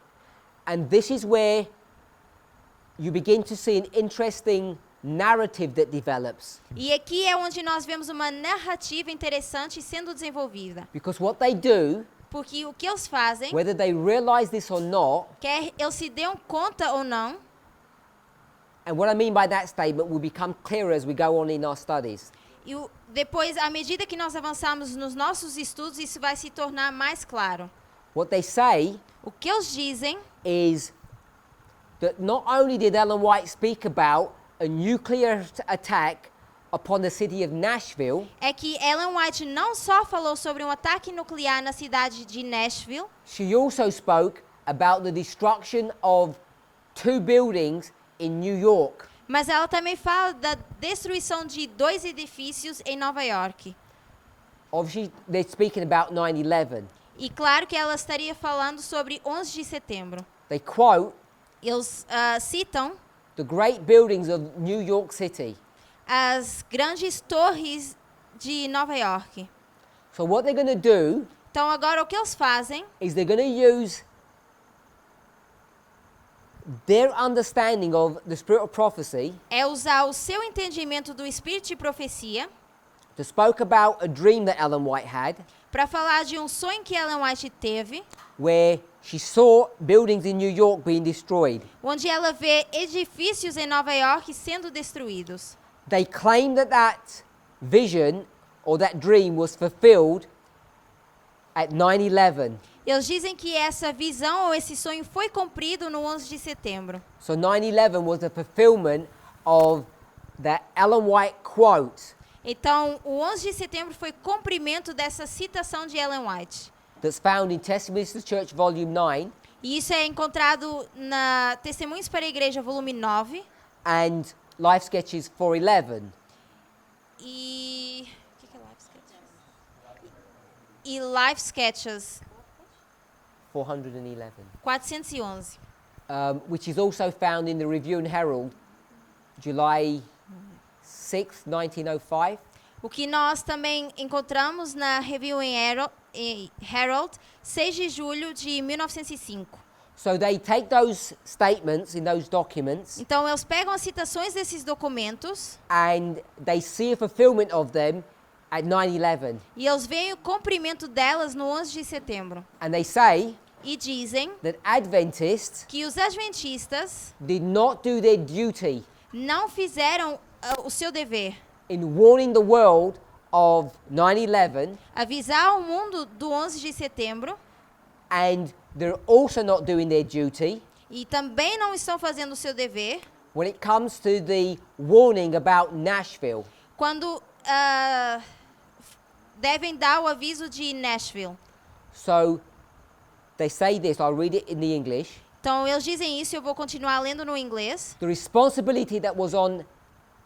And this is where you begin to see an interesting narrative that develops. E aqui é onde nós vemos uma narrativa interessante sendo desenvolvida. Because what they do, Porque o que eles fazem, whether they realize this or not, quer eles se dêem conta ou não, and what I mean by that statement will become clearer as we go on in our studies. e depois, à medida que nós avançamos nos nossos estudos, isso vai se tornar mais claro. What they say O que eles dizem is that not only did Ellen White speak about a nuclear attack upon the city of Nashville, é que Ellen White não só falou sobre um ataque nuclear na cidade de Nashville, she also spoke about the destruction of 2 buildings in New York. mas ela também fala da destruição de 2 edifícios em Nova York. Obviously, they're speaking about 9/11. E claro que ela estaria falando sobre 11 de setembro. They quote Eles citam the great buildings of New York City. as grandes torres de Nova York. So what they're going to do Então agora o que eles fazem is they're going to use their understanding of the spirit of prophecy é usar o seu entendimento do espírito de profecia to spoke about a dream that Ellen White had, para falar de um sonho que Ellen White teve, where she saw buildings in New York being destroyed. onde ela vê edifícios em Nova York sendo destruídos. They claim that that vision or that dream was fulfilled at 9/11. Eles dizem que essa visão ou esse sonho foi cumprido no 11 de setembro. So 9/11 was the fulfillment of the Ellen White quote Então, o 11 de setembro foi cumprimento dessa citação de Ellen White. that's found in Testimonies to the Church, Volume 9, E isso é encontrado na Testemunhos para a Igreja, volume 9. and Life Sketches 411. E... O que é Life Sketches? E Life Sketches 411. 411. Which is also found in the Review and Herald, July 6th, 1905. O que nós também encontramos na Review and Herald, 6 de julho de 1905. So they take those statements in those documents Então, eles pegam as citações desses documentos and they see a fulfillment of them at 9/11. e eles veem o cumprimento delas no 11 de setembro. And they say E dizem that Adventists que os adventistas did not do their duty não fizeram o seu dever in warning the world of 9/11, avisar o mundo do 11 de setembro, and they're also not doing their duty e também não estão fazendo o seu dever when it comes to the warning about Nashville. quando devem dar o aviso de Nashville. So they say this, I'll read it in the English. Então, eles dizem isso, eu vou continuar lendo no inglês. The responsibility that was on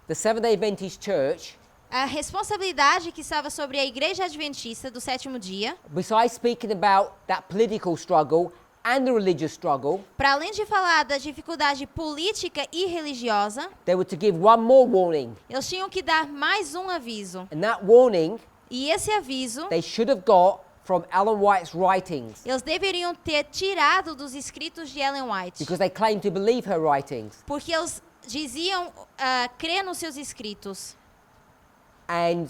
the Seventh-day Adventist Church, A responsabilidade que estava sobre a Igreja Adventista do sétimo dia, besides speaking about that political struggle and the religious struggle, para além de falar da dificuldade política e religiosa, they were to give one more warning. eles tinham que dar mais um aviso. And that warning E esse aviso, they should have got from Ellen White's writings, eles deveriam ter tirado dos escritos de Ellen White. because they claim to believe her writings. Porque eles diziam crer nos seus escritos. And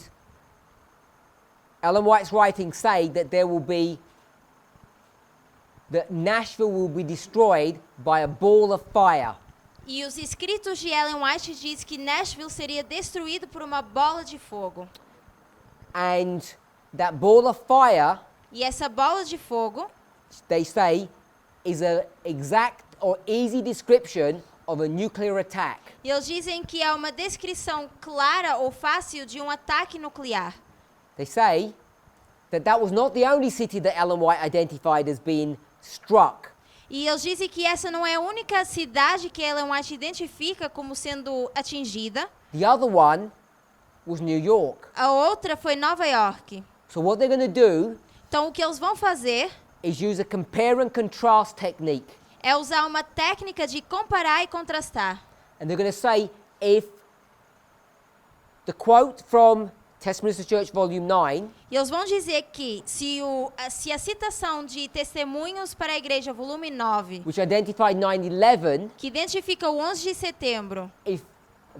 Ellen White's writings say that that Nashville will be destroyed by a ball of fire. E os escritos de Ellen White diz que Nashville seria destruído por uma bola de fogo. And that ball of fire, E essa bola de fogo, they say, is an exact or easy description of a nuclear attack. e eles dizem que é uma descrição clara ou fácil de um ataque nuclear. They say that was not the only city that Ellen White identified as being struck. E eles dizem que essa não é a única cidade que Ellen White identifica como sendo atingida. The other one was New York. A outra foi Nova York. So what they're going to do Então, o que eles vão fazer is use a compare and contrast technique. é usar uma técnica de comparar e contrastar. And they're going to say if the quote from Testimonies of the Church, Volume 9, E eles vão dizer que se a citação de Testemunhos para a Igreja, volume 9, which identified 9/11, que identifica o 11 de setembro, if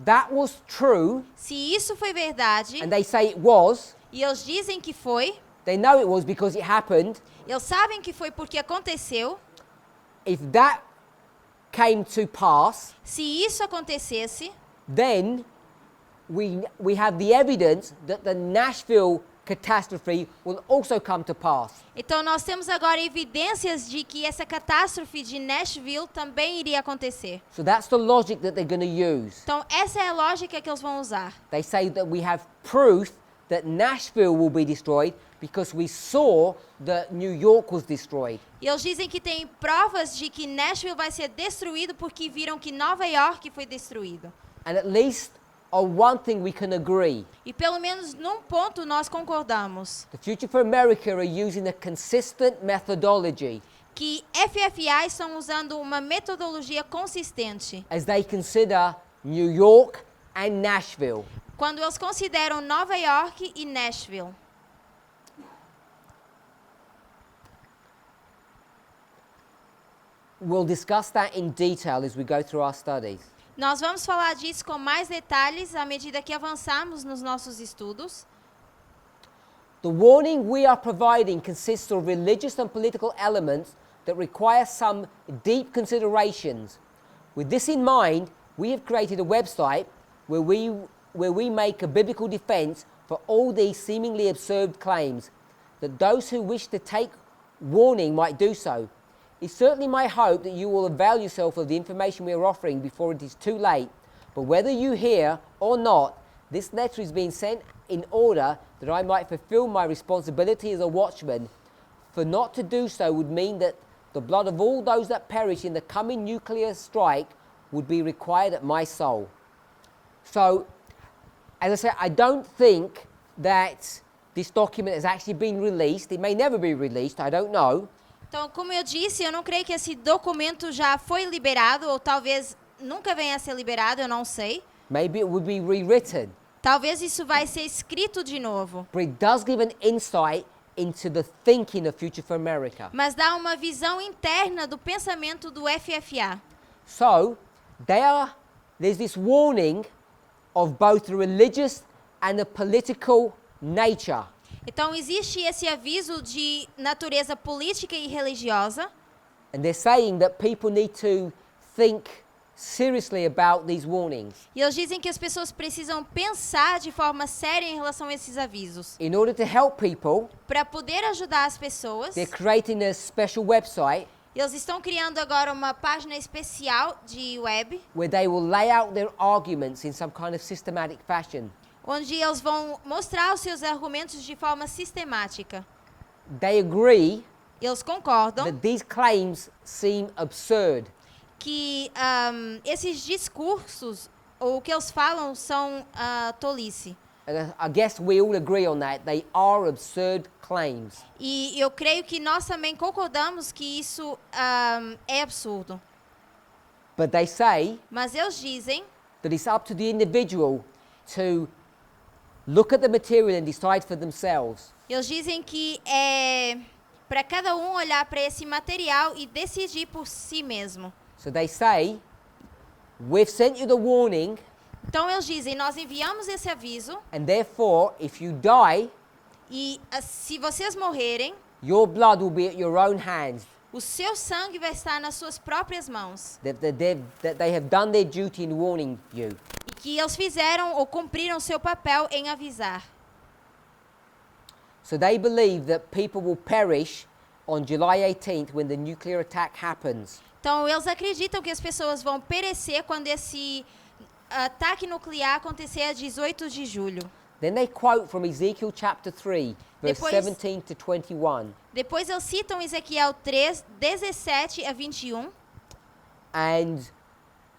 that was true, se isso foi verdade, and they say it was, e eles dizem que foi, they know it was because it happened. eles sabem que foi porque aconteceu, If that came to pass, se isso acontecesse, then we have the evidence that the Nashville catastrophe will also come to pass. então nós temos agora evidências de que essa catástrofe de Nashville também iria acontecer. So that's the logic that they're going to use. Então essa é a lógica que eles vão usar. They say that we have proof that Nashville will be destroyed because we saw that New York was destroyed. E eles dizem que tem provas de que Nashville vai ser destruído porque viram que Nova York foi destruído. And at least on one thing we can agree. E pelo menos num ponto nós concordamos, The Future for America are using a consistent methodology que FFA estão usando uma metodologia consistente as they consider New York and Nashville. quando eles consideram Nova York e Nashville. We'll discuss that in detail as we go through our studies. Nós vamos falar disso com mais detalhes à medida que avançarmos nos nossos estudos. The warning we are providing consists of religious and political elements that require some deep considerations. With this in mind, we have created a website where we make a biblical defense for all these seemingly absurd claims, that those who wish to take warning might do so. It's certainly my hope that you will avail yourself of the information we are offering before it is too late. But whether you hear or not, this letter is being sent in order that I might fulfill my responsibility as a watchman. For not to do so would mean that the blood of all those that perish in the coming nuclear strike would be required at my soul. So, as I said, I don't think that this document has actually been released. It may never be released, I don't know. Então, como eu disse, eu não creio que esse documento já foi liberado, ou talvez nunca venha a ser liberado, eu não sei. Maybe it would be rewritten. Talvez isso vai ser escrito de novo. But it does give an insight into the thinking of Future for America. Mas dá uma visão interna do pensamento do FFA. So, there's this warning of both the religious and the political nature. Então, existe esse aviso de natureza política e religiosa. And they're saying that people need to think seriously about these warnings. E eles dizem que as pessoas precisam pensar de forma séria em relação a esses avisos. In order to help people, Para poder ajudar as pessoas, they're creating a special website eles estão criando agora uma página especial de web, where they will lay out their arguments in some kind of systematic fashion. onde eles vão mostrar os seus argumentos de forma sistemática. They agree Eles concordam that these claims seem absurd. que esses discursos, ou o que eles falam, são tolice. And I guess we all agree on that. They are absurd claims. E eu creio que nós também concordamos que isso é absurdo. But they say Mas eles dizem that it's up to the individual to look at the material and decide for themselves. Eles dizem que é para cada um olhar para esse material e decidir por si mesmo. So they say, we've sent you the warning, Então eles dizem, nós enviamos esse aviso and therefore, if you die, e se vocês morrerem, your blood will be at your own hands. o seu sangue vai estar nas suas próprias mãos. That they have done their duty in warning you. E que eles fizeram ou cumpriram seu papel em avisar. So they believe that people will perish on July 18th when the nuclear attack happens. Então eles acreditam que as pessoas vão perecer quando esse ataque nuclear acontecer a 18 de julho. Then they quote from Ezekiel chapter 3, verse Depois- 17 to 21. Depois eles citam Ezequiel 3, 17 a 21. And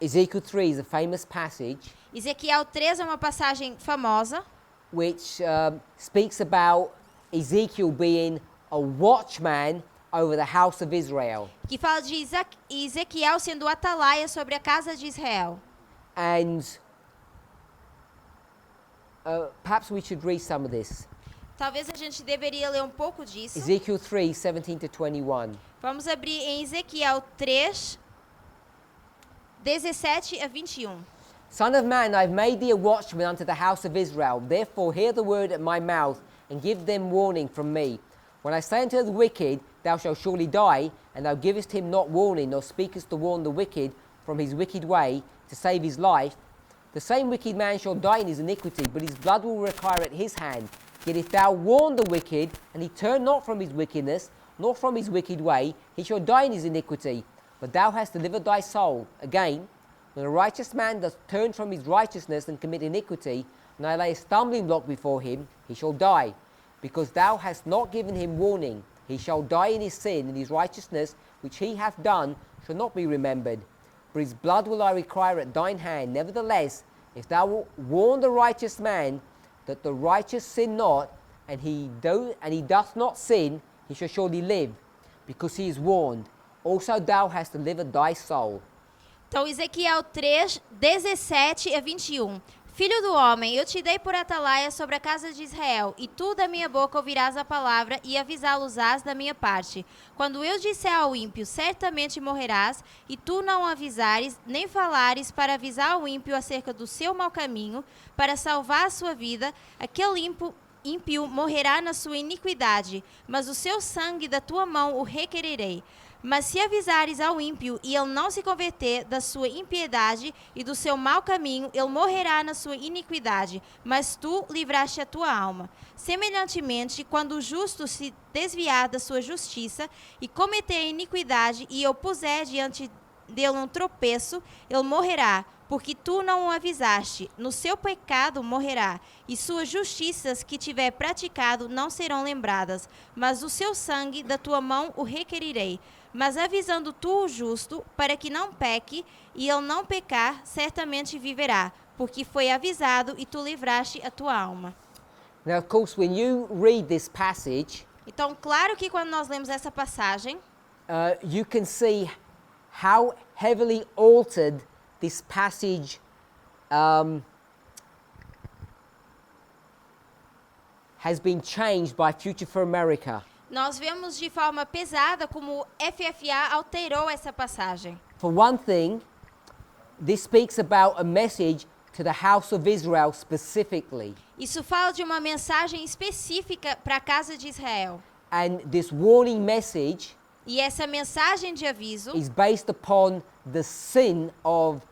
Ezekiel 3 is a famous passage Ezequiel 3 é uma passagem famosa, which speaks about Ezekiel being a watchman over the house of Israel. que fala de Ezequiel sendo o atalaia sobre a casa de Israel. And perhaps we should read some of this. Talvez a gente deveria ler um pouco disso. Ezekiel 3, 17 to 21. Vamos abrir em Ezequiel 3, 17 a 21. Son of man, I've made thee a watchman unto the house of Israel. Therefore hear the word at my mouth, and give them warning from me. When I say unto the wicked, thou shalt surely die, and thou givest him not warning, nor speakest to warn the wicked from his wicked way, to save his life, the same wicked man shall die in his iniquity, but his blood will require at his hand. Yet if thou warn the wicked, and he turn not from his wickedness, nor from his wicked way, he shall die in his iniquity. But thou hast delivered thy soul. Again, when a righteous man doth turn from his righteousness and commit iniquity, and I lay a stumbling block before him, he shall die. Because thou hast not given him warning, he shall die in his sin, and his righteousness which he hath done shall not be remembered. For his blood will I require at thine hand. Nevertheless, if thou wilt warn the righteous man, that the righteous sin not, and he doth not sin, he shall surely live, because he is warned. Also thou hast delivered thy soul. Então, Ezequiel 3, 17 a 21. Filho do homem, eu te dei por atalaia sobre a casa de Israel, e tu da minha boca ouvirás a palavra e avisá-los-ás da minha parte. Quando eu disser ao ímpio, certamente morrerás, e tu não avisares, nem falares para avisar ao ímpio acerca do seu mau caminho, para salvar a sua vida, aquele ímpio morrerá na sua iniquidade, mas o seu sangue da tua mão o requererei. Mas se avisares ao ímpio e ele não se converter da sua impiedade e do seu mau caminho, ele morrerá na sua iniquidade, mas tu livraste a tua alma. Semelhantemente, quando o justo se desviar da sua justiça e cometer iniquidade e eu puser diante dele um tropeço, ele morrerá, porque tu não o avisaste. No seu pecado morrerá, e suas justiças que tiver praticado não serão lembradas, mas o seu sangue da tua mão o requerirei. Mas avisando tu o justo, para que não peque, e ele não pecar, certamente viverá, porque foi avisado e tu livraste a tua alma. Now, of course, when you read this passage, Então, claro que quando nós lemos essa passagem, you can see how heavily altered this passage has been changed by Future for America. nós vemos de forma pesada como o FFA alterou essa passagem. For one thing, this speaks about a message to the house of Israel specifically. Isso fala de uma mensagem específica para a casa de Israel. And this warning message E essa mensagem de aviso is based upon the sin of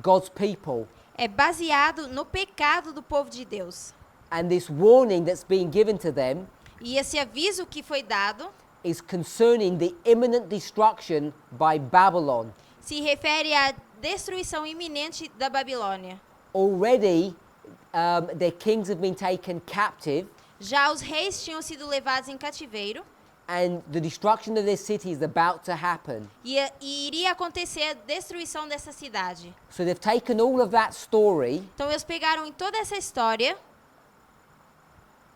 God's people. É baseado no pecado do povo de Deus. And this warning that's being given to them E esse aviso que foi dado is concerning the imminent destruction by Babylon. se refere à destruição iminente da Babilônia. Already, their kings have been taken captive, Já os reis tinham sido levados em cativeiro and the destruction of their city is about to happen. e iria acontecer a destruição dessa cidade. So they've taken all of that story, Então eles pegaram em toda essa história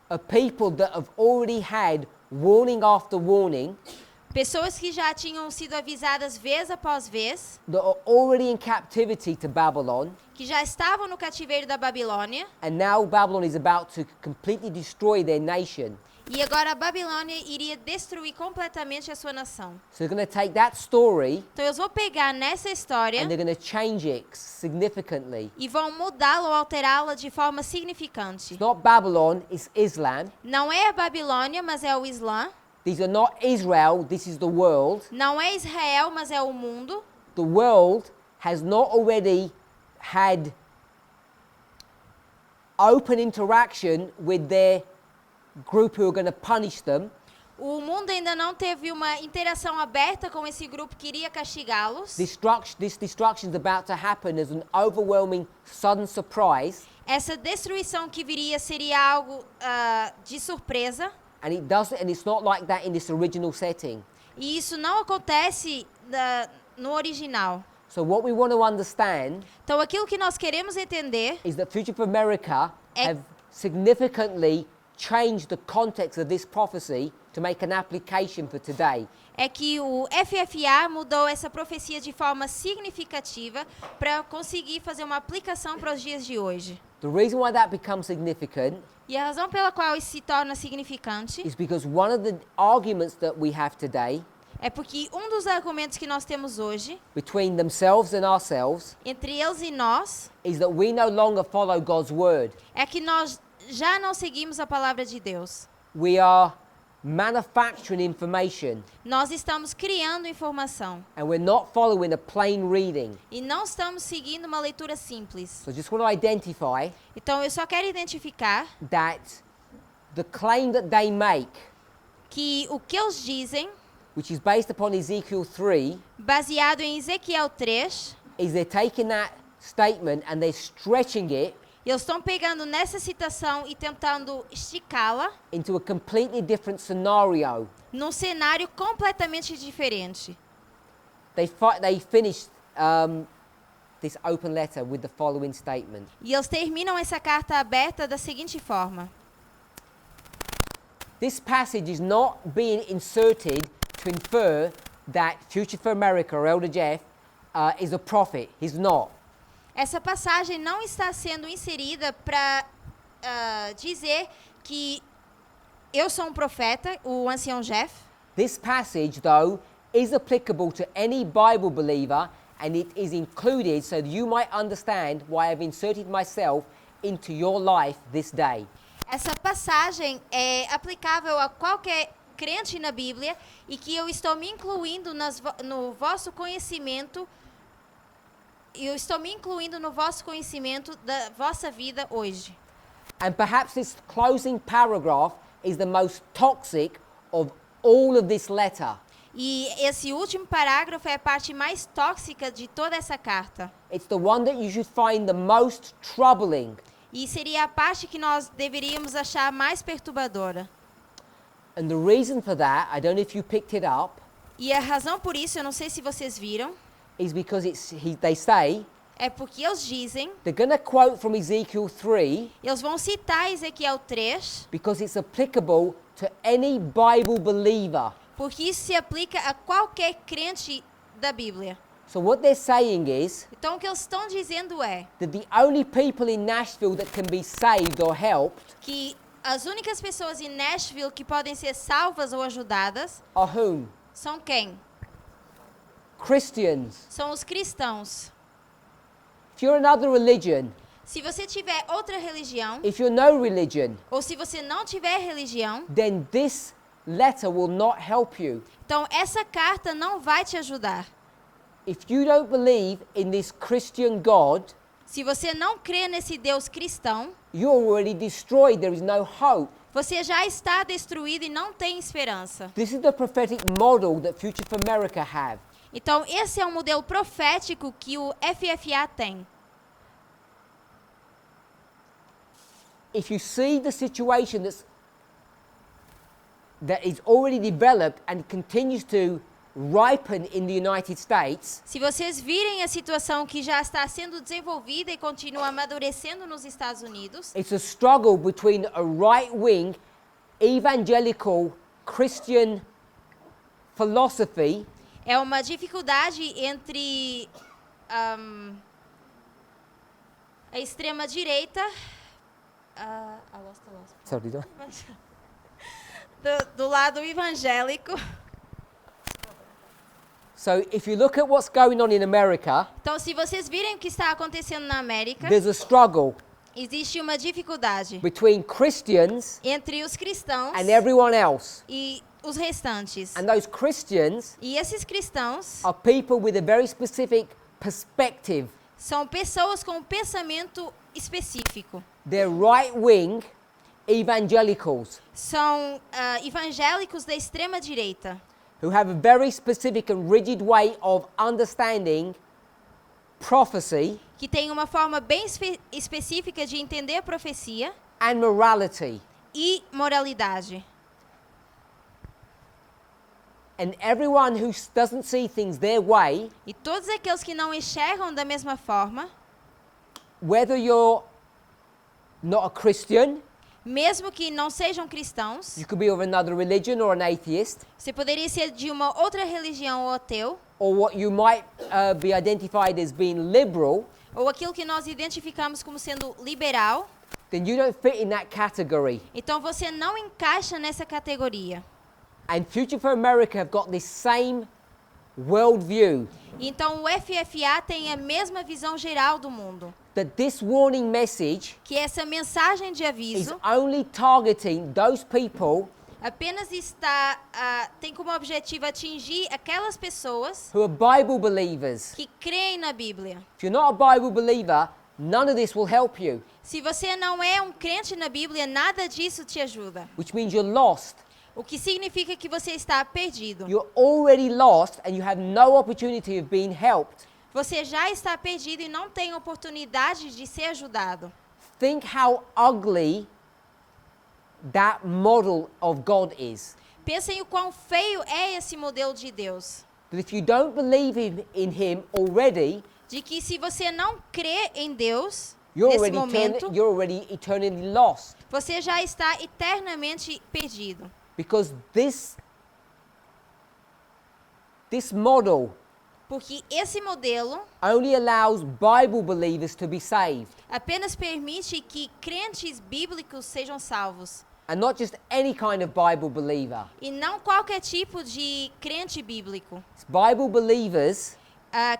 a people that have already had warning after warning, pessoas que já tinham sido avisadas vez após vez, that are already in captivity to Babylon, que já estavam no cativeiro da Babilônia, and now Babylon is about to completely destroy their nation. e agora a Babilônia iria destruir completamente a sua nação. So they're going to take that story Então eles vão pegar nessa história and they're going to change it significantly. e vão mudá-la ou alterá-la de forma significante. It's not Babylon, it's Islam. Não é a Babilônia, mas é o Islã. These are not Israel, this is the world. Não é Israel, mas é o mundo. The world has not already had open interaction with their group who are going to punish them. O mundo ainda não teve uma interação aberta com esse grupo que iria castigá-los. This destruction is about to happen as an overwhelming sudden surprise, Essa destruição que viria seria algo de surpresa. and it's not like that in this original setting. E isso não acontece no original. So what we want to understand Então aquilo que nós queremos entender is that Future for America É- have significantly changed the context of this prophecy to make an application for today. é que o FFA mudou essa profecia de forma significativa para conseguir fazer uma aplicação para os dias de hoje. The reason why that becomes significant E a razão pela qual isso se torna significante is because one of the arguments that we have today é porque um dos argumentos que nós temos hoje, between themselves and ourselves entre eles e nós, is that we no longer follow God's word. é que nós já não seguimos a palavra de Deus. We are manufacturing information, Nós estamos criando informação and we're not following a plain reading. e não estamos seguindo uma leitura simples. So I just want to identify Então eu só quero identificar that the claim that they make, que o que eles dizem, which is based upon Ezekiel 3, baseado em Ezequiel 3, is they're taking that statement and they're stretching it eles estão pegando nessa citação e tentando esticá-la into a completely different scenario. num cenário completamente diferente. They finished this open letter with the following statement. E eles terminam essa carta aberta da seguinte forma: This passage is not being inserted to infer that Future for America, or Elder Jeff, is a prophet. He's not. essa passagem não está sendo inserida para dizer que eu sou um profeta, o ancião Jeff. This passage, though, is applicable to any Bible believer, and it is included so that you might understand why I've inserted myself into your life this day. Essa passagem é aplicável a qualquer crente na Bíblia e que eu estou me incluindo no vosso conhecimento. Eu estou me incluindo no vosso conhecimento da vossa vida hoje. And perhaps this closing paragraph is the most toxic of all of this letter. E esse último parágrafo é a parte mais tóxica de toda essa carta. It's the one that you should find the most troubling. E seria a parte que nós deveríamos achar mais perturbadora. And the reason for that, I don't know if you picked it up, E a razão por isso, eu não sei se vocês viram, is because they say, é porque eles dizem, they're going to quote from Ezekiel 3 eles vão citar Ezequiel 3, because it's applicable to any Bible believer. porque isso se aplica a qualquer crente da Bíblia. So what they're saying is Então o que eles estão dizendo é that the only people in Nashville that can be saved or helped que as únicas pessoas em Nashville que podem ser salvas ou ajudadas are whom? são quem? Christians. São os cristãos. If you're another religion, Se você tiver outra religião, if you're no religion, ou se você não tiver religião, then this letter will not help you. então essa carta não vai te ajudar. If you don't believe in this Christian God, Se você não crê nesse Deus cristão, you're already destroyed. There is no hope. você já está destruído e não tem esperança. This is the prophetic model that Future for America have. Então, esse é um modelo profético que o FFA tem. If you see the situation that is already developed and continues to ripen in the United States, Se vocês virem a situação que já está sendo desenvolvida e continua amadurecendo nos Estados Unidos, it's a struggle between a right-wing evangelical Christian philosophy é uma dificuldade entre a extrema-direita sorry, do lado evangélico. so if you look at what's going on in America, Então, se vocês virem o que está acontecendo na América, there's a struggle existe uma dificuldade between Christians entre os cristãos and everyone else. e os restantes. And those Christians E esses cristãos are people with a very specific perspective. são pessoas com um pensamento específico. They're right-wing evangelicals São evangélicos da extrema direita, who have a very specific and rigid way of understanding prophecy que têm uma forma bem específica de entender a profecia and morality. e moralidade. And everyone who doesn't see things their way, E todos aqueles que não enxergam da mesma forma, whether you're not a Christian, mesmo que não sejam cristãos, you could be of another religion or an atheist, você poderia ser de uma outra religião ou ateu, or what you might be identified as being liberal, ou aquilo que nós identificamos como sendo liberal, then you don't fit in that category. então você não encaixa nessa categoria. And Future for America have got this same worldview, Então o FFA tem a mesma visão geral do mundo, that this warning message que essa mensagem de is aviso only targeting those people apenas tem como objetivo atingir aquelas pessoas who are Bible believers. que creem na Bíblia. If you're not a Bible believer, none of this will help you, Se você não é um crente na Bíblia, nada disso te ajuda. which means you're lost. O que significa que você está perdido. You're already lost and you have no opportunity of being helped. Você já está perdido e não tem oportunidade de ser ajudado. Think how ugly that model of God is. Pensem o quão feio é esse modelo de Deus. That if you don't believe in him already, De que se você não crê em Deus, you're nesse momento, already eternally lost. você já está eternamente perdido. Because this model Porque esse modelo only allows Bible believers to be saved. apenas permite que crentes bíblicos sejam salvos. And not just any kind of Bible believer. E não qualquer tipo de crente bíblico. It's Bible believers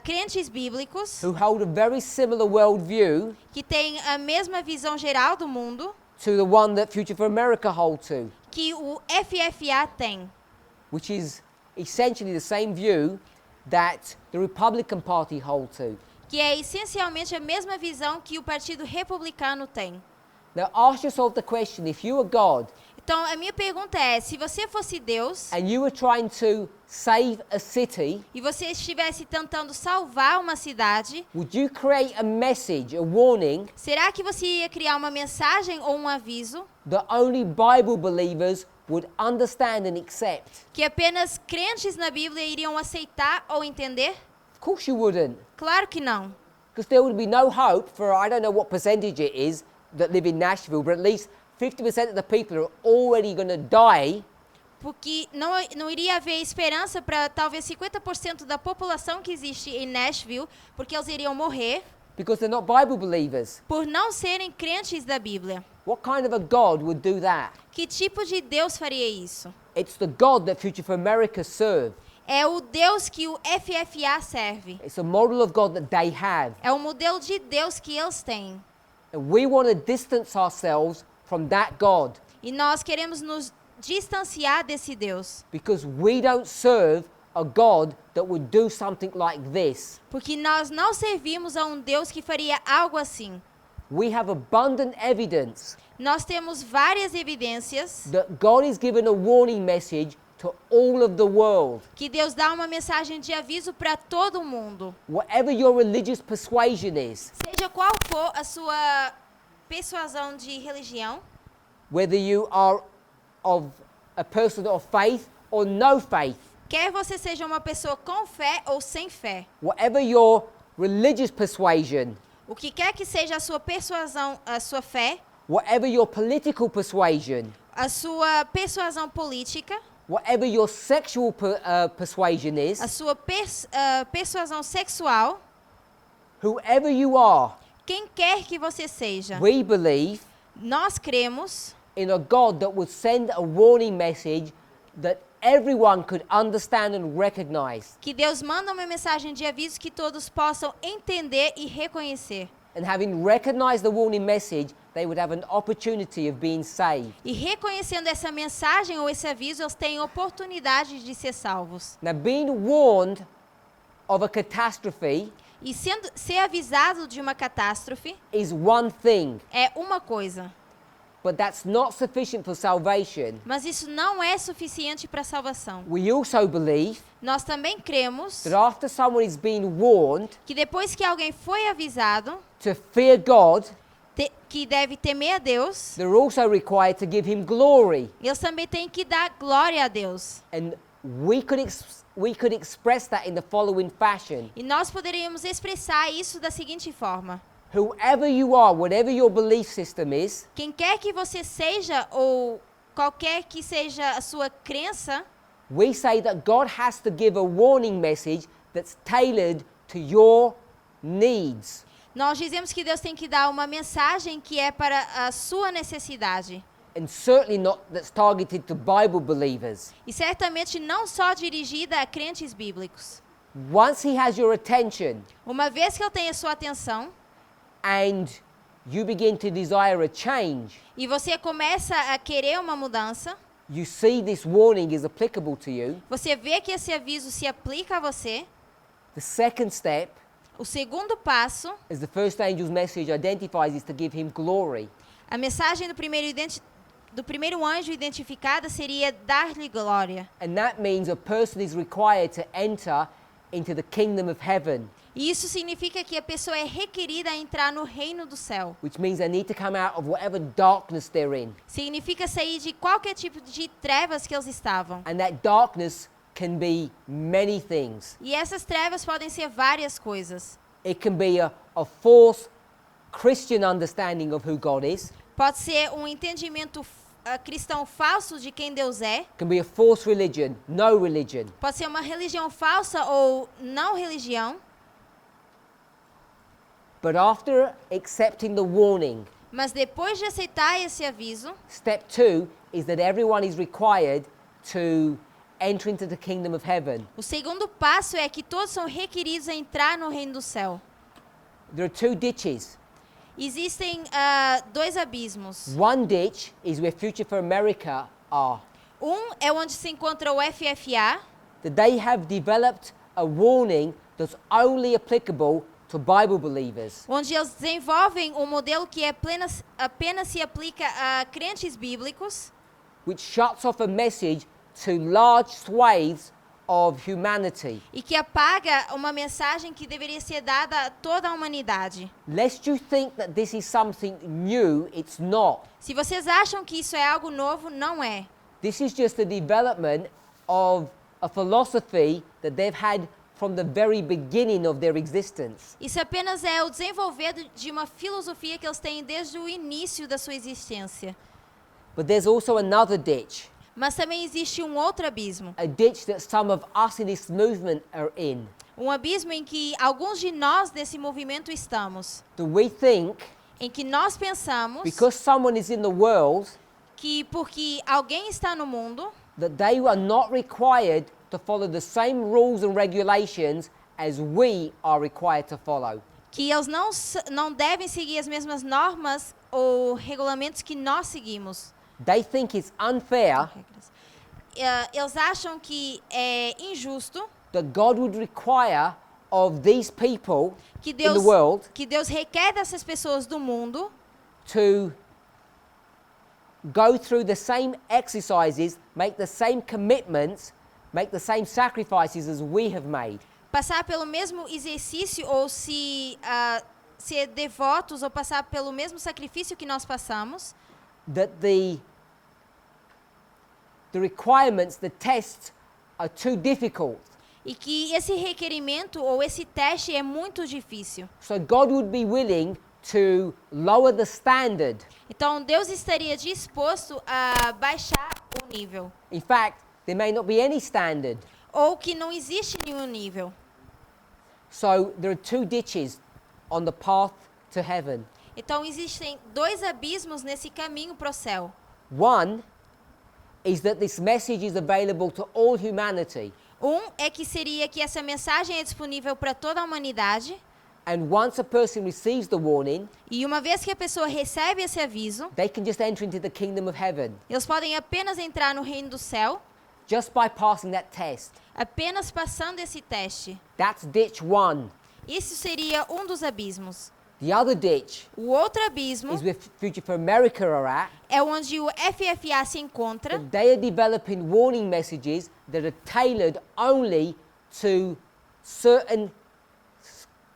Crentes bíblicos who hold a very similar worldview que têm a mesma visão geral do mundo to the one that Future for America hold to, que o FFA tem. which is essentially the same view that the Republican Party hold to. Que é essencialmente a mesma visão que o Partido Republicano tem. Now ask yourself the question, if you were God Então, a minha pergunta é, se você fosse Deus and you were trying to save a city, e você estivesse tentando salvar uma cidade, would you create a message, a warning, será que você ia criar uma mensagem ou um aviso that only Bible believers would understand and accept? que apenas crentes na Bíblia iriam aceitar ou entender? Of course you wouldn't. Claro que não. Because there would be no hope for, I don't know what percentage it is that live in Nashville, but at least 50% of the people are already going to die Porque não iria haver esperança para talvez 50% da população que existe em Nashville, porque eles iriam morrer because they're not Bible believers. por não serem crentes da Bíblia. What kind of a God would do that? Que tipo de Deus faria isso? It's the God that Future for America serve. É o Deus que o FFA serve. It's a model of God that they have. É o modelo de Deus que eles têm. And we want to distance ourselves from that God E nós queremos nos distanciar desse Deus. because we don't serve a God that would do something like this. Porque nós não servimos a um Deus que faria algo assim. We have abundant evidence Nós temos várias evidências that God is giving a warning message to all of the world. que Deus dá uma mensagem de aviso para todo mundo. Whatever your religious persuasion is, Seja qual for a sua persuasão de religião, whether you are of a person of faith or no faith, quer você seja uma pessoa com fé ou sem fé, whatever your religious persuasion, o que quer que seja a sua persuasão, a sua fé, whatever your political persuasion, a sua persuasão política, whatever your sexual persuasion is, a sua persuasão sexual, whoever you are, quem quer que você seja, we believe nós cremos in a God that would send a warning message that everyone could understand and recognize. que Deus manda uma mensagem de aviso que todos possam entender e reconhecer. And having recognized the warning message, they would have an opportunity of being saved. E reconhecendo essa mensagem ou esse aviso, eles têm oportunidade de ser salvos. Now, being warned of a catastrophe E ser avisado de uma catástrofe is one thing, é uma coisa, but that's not sufficient for salvation. mas isso não é suficiente para a salvação. We also believe Nós também cremos that after someone is being warned que depois que alguém foi avisado to fear God, que deve temer a Deus, they're also required to give Him glory. eles também têm que dar glória a Deus. And we could express that in the following fashion. E nós poderíamos expressar isso da seguinte forma: Whoever you are, whatever your belief system is, quem quer que você seja ou qualquer que seja a sua crença, we say that God has to give a warning message that's tailored to your needs. nós dizemos que Deus tem que dar uma mensagem que é para a sua necessidade. And certainly not that's targeted to Bible believers. E certamente não só dirigida a crentes bíblicos. Once He has your attention Uma vez que Ele tem a sua atenção and you begin to desire a change, e você começa a querer uma mudança, you see this warning is applicable to you, você vê que esse aviso se aplica a você, the second step, o segundo passo, as the first angel's message identifies, is to give Him glory. a mensagem do primeiro anjo identificada seria dar-lhe glória. And that means a person is required to enter into the kingdom of heaven, E isso significa que a pessoa é requerida a entrar no reino do céu. which means they need to come out of whatever darkness they're in. Significa sair de qualquer tipo de trevas que eles estavam. And that darkness can be many things. E essas trevas podem ser várias coisas. It can be a false Christian understanding of who God is. Pode ser um entendimento cristão falso de quem Deus é. It can be a false religion, no religion. Pode ser uma religião falsa ou não religião. But after accepting the warning, Mas depois de aceitar esse aviso, step 2 is that everyone is required to enter into the kingdom of heaven. o segundo passo é que todos são requeridos a entrar no reino do céu. There are two ditches. Existem dois abismos. One ditch is where Future for America are. Um é onde se encontra o FFA, That they have developed a warning that's only applicable to Bible believers. onde eles desenvolvem um modelo que apenas se aplica a crentes bíblicos, Which shuts off a message to large swathes of humanity. e que apaga uma mensagem que deveria ser dada a toda a humanidade. Lest you think that this is something new, it's not. Se vocês acham que isso é algo novo, não é. This is just a development of a philosophy that they've had from the very beginning of their existence. Isso apenas é o desenvolver de uma filosofia que eles têm desde o início da sua existência. But there's also another ditch, Mas também existe um outro abismo. a ditch that some of us in this movement are in. Um abismo em que alguns de nós desse movimento estamos. That we think, Em que nós pensamos because someone is in the world, que porque alguém está no mundo, that they are not required to follow the same rules and regulations as we are required to follow. que eles não devem seguir as mesmas normas ou regulamentos que nós seguimos. They think it's unfair eles acham que é injusto that God would require of these people que in the Deus, world que Deus requer dessas pessoas do mundo to go through the same exercises, make the same commitments, make the same sacrifices as we have made. passar pelo mesmo exercício ou ser devotos ou passar pelo mesmo sacrifício que nós passamos, That the requirements, the tests are too difficult. e que esse requerimento ou esse teste é muito difícil. So God would be willing to lower the standard. Então Deus estaria disposto a baixar o nível, In fact, there may not be any standard. ou que não existe nenhum nível. So there are two ditches on the path to heaven. Então existem dois abismos nesse caminho para o céu. One is that this message is available to all humanity. É que seria que essa mensagem é disponível para toda a humanidade. And once a person receives the warning, E uma vez que a pessoa recebe esse aviso, they can just enter into the kingdom of heaven eles podem apenas entrar no reino do céu, just by passing that test. apenas passando esse teste. That's ditch one. Isso seria um dos abismos. The other ditch O outro abismo is where Future for America are at. é onde o FFA se encontra. That they are developing warning messages that are tailored only to certain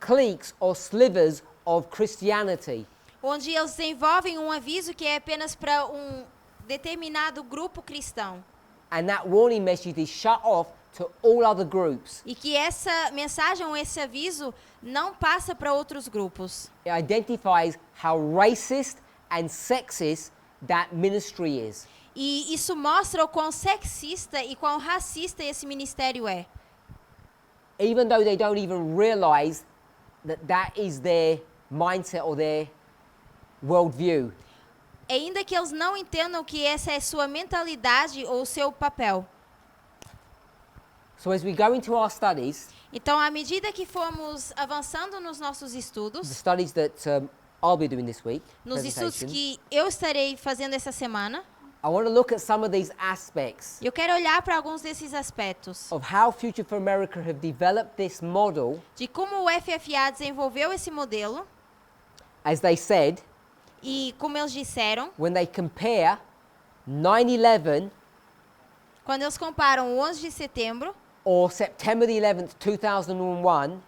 cliques or slivers of Christianity. Onde eles desenvolvem um aviso que é apenas para um determinado grupo cristão. And that warning message is shut off to all other groups. E que essa mensagem ou esse aviso não passa para outros grupos. It identifies how racist and sexist that ministry is. E isso mostra o quão sexista e quão racista esse ministério é. Even though they don't even realize that that is their mindset or their worldview. Ainda que eles não entendam que essa é sua mentalidade ou seu papel. So as we go into our studies, Então, à medida que formos avançando nos nossos the estudos, studies that I'll be doing this week, nos estudos presentation, que eu estarei fazendo essa semana, I want to look at some of these aspects eu quero olhar para alguns desses aspectos of how Future for America have developed this model, de como o FFA desenvolveu esse modelo as they said, e como eles disseram, when they compare 9/11 quando eles comparam o 11 de setembro or September the 11th, 2001,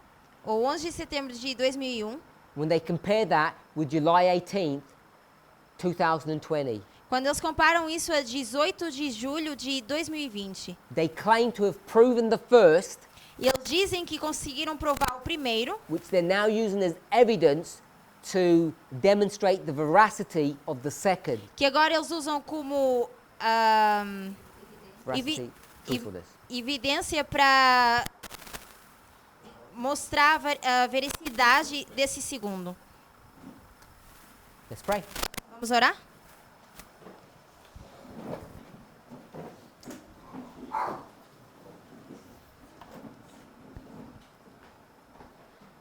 ou 11 de setembro de 2001, when they compare that with July 18th, 2020. quando eles comparam isso a 18 de julho de 2020, They claim to have proven the first, e eles dizem que conseguiram provar o primeiro, which they're now using as evidence to demonstrate the veracity of the second. que agora eles usam como Veracity, truthfulness. evidência para mostrar a veracidade desse segundo. Let's pray. Vamos orar?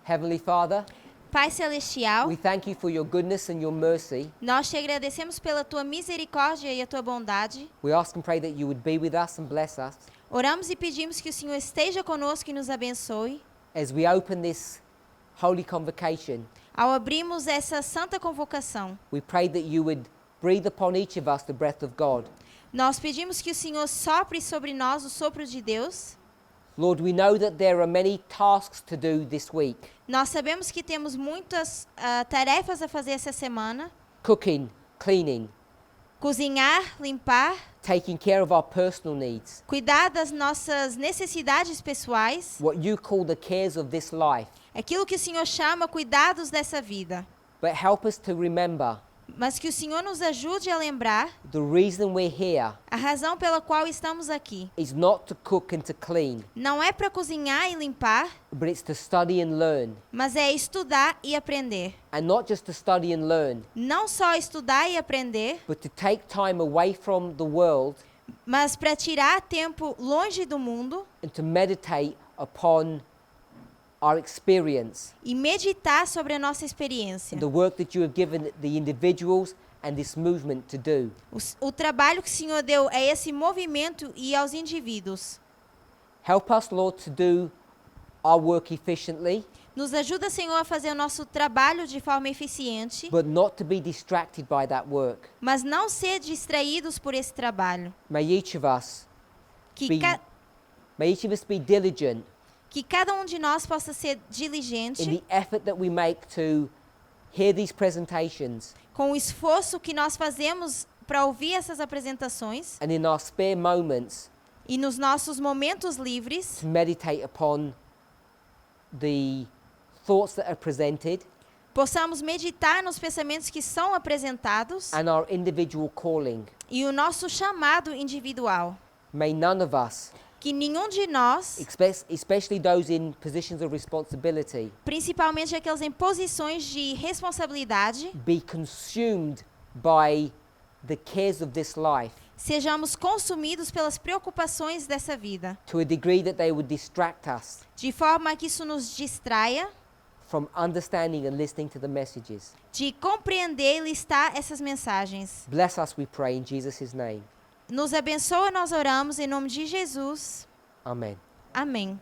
Heavenly Father, Pai Celestial, we thank you for your goodness and your mercy. nós te agradecemos pela tua misericórdia e a tua bondade. We ask and pray that you would be with us and bless us Oramos e pedimos que o Senhor esteja conosco e nos abençoe. as we open this holy convocation. Ao abrirmos essa santa convocação, We pray that you would breathe upon each of us the breath of God. nós pedimos que o Senhor sopre sobre nós o sopro de Deus. Lord, we know that there are many tasks to do this week. Nós sabemos que temos muitas tarefas a fazer essa semana. Cooking, cleaning, Cozinhar, limpar, taking care of our personal needs. cuidar das nossas necessidades pessoais. What you call the cares of this life. Aquilo que o Senhor chama cuidados dessa vida. But help us to remember Mas que o Senhor nos ajude a lembrar the reason we're here a razão pela qual estamos aqui. is not to cook and to clean, Não é para cozinhar e limpar, but it's to study and learn. mas é estudar e aprender. And not just to study and learn, Não só estudar e aprender, but to take time away from the world mas para tirar tempo longe do mundo and to meditate upon our experience, e meditar sobre a nossa experiência. the work that you have given the individuals and this movement to do. O trabalho que o Senhor deu a esse movimento e aos indivíduos. Help us, Lord, to do our work efficiently, Nos ajuda, Senhor, a fazer o nosso trabalho de forma eficiente, but not to be distracted by that work. mas não ser distraídos por esse trabalho. May each of us Que, be, may each of us be diligent que cada um de nós possa ser in diligente the effort that we make to hear these presentations com o esforço que nós fazemos para ouvir essas apresentações and in our spare moments e nos nossos momentos livres, to meditate upon the thoughts that are presented possamos meditar nos pensamentos que são apresentados and our individual calling. e o nosso chamado individual. May none of us, Que nenhum de nós, especially those in positions of responsibility, principalmente aqueles em posições de responsabilidade, be consumed by the cares of this life sejamos consumidos pelas preocupações dessa vida, to a degree that they would distract us de forma que isso nos distraia from understanding and listening to the messages. de compreender e listar essas mensagens. Bless us, we pray, in Jesus' name. Nos abençoa, nós oramos em nome de Jesus. Amen. Amém.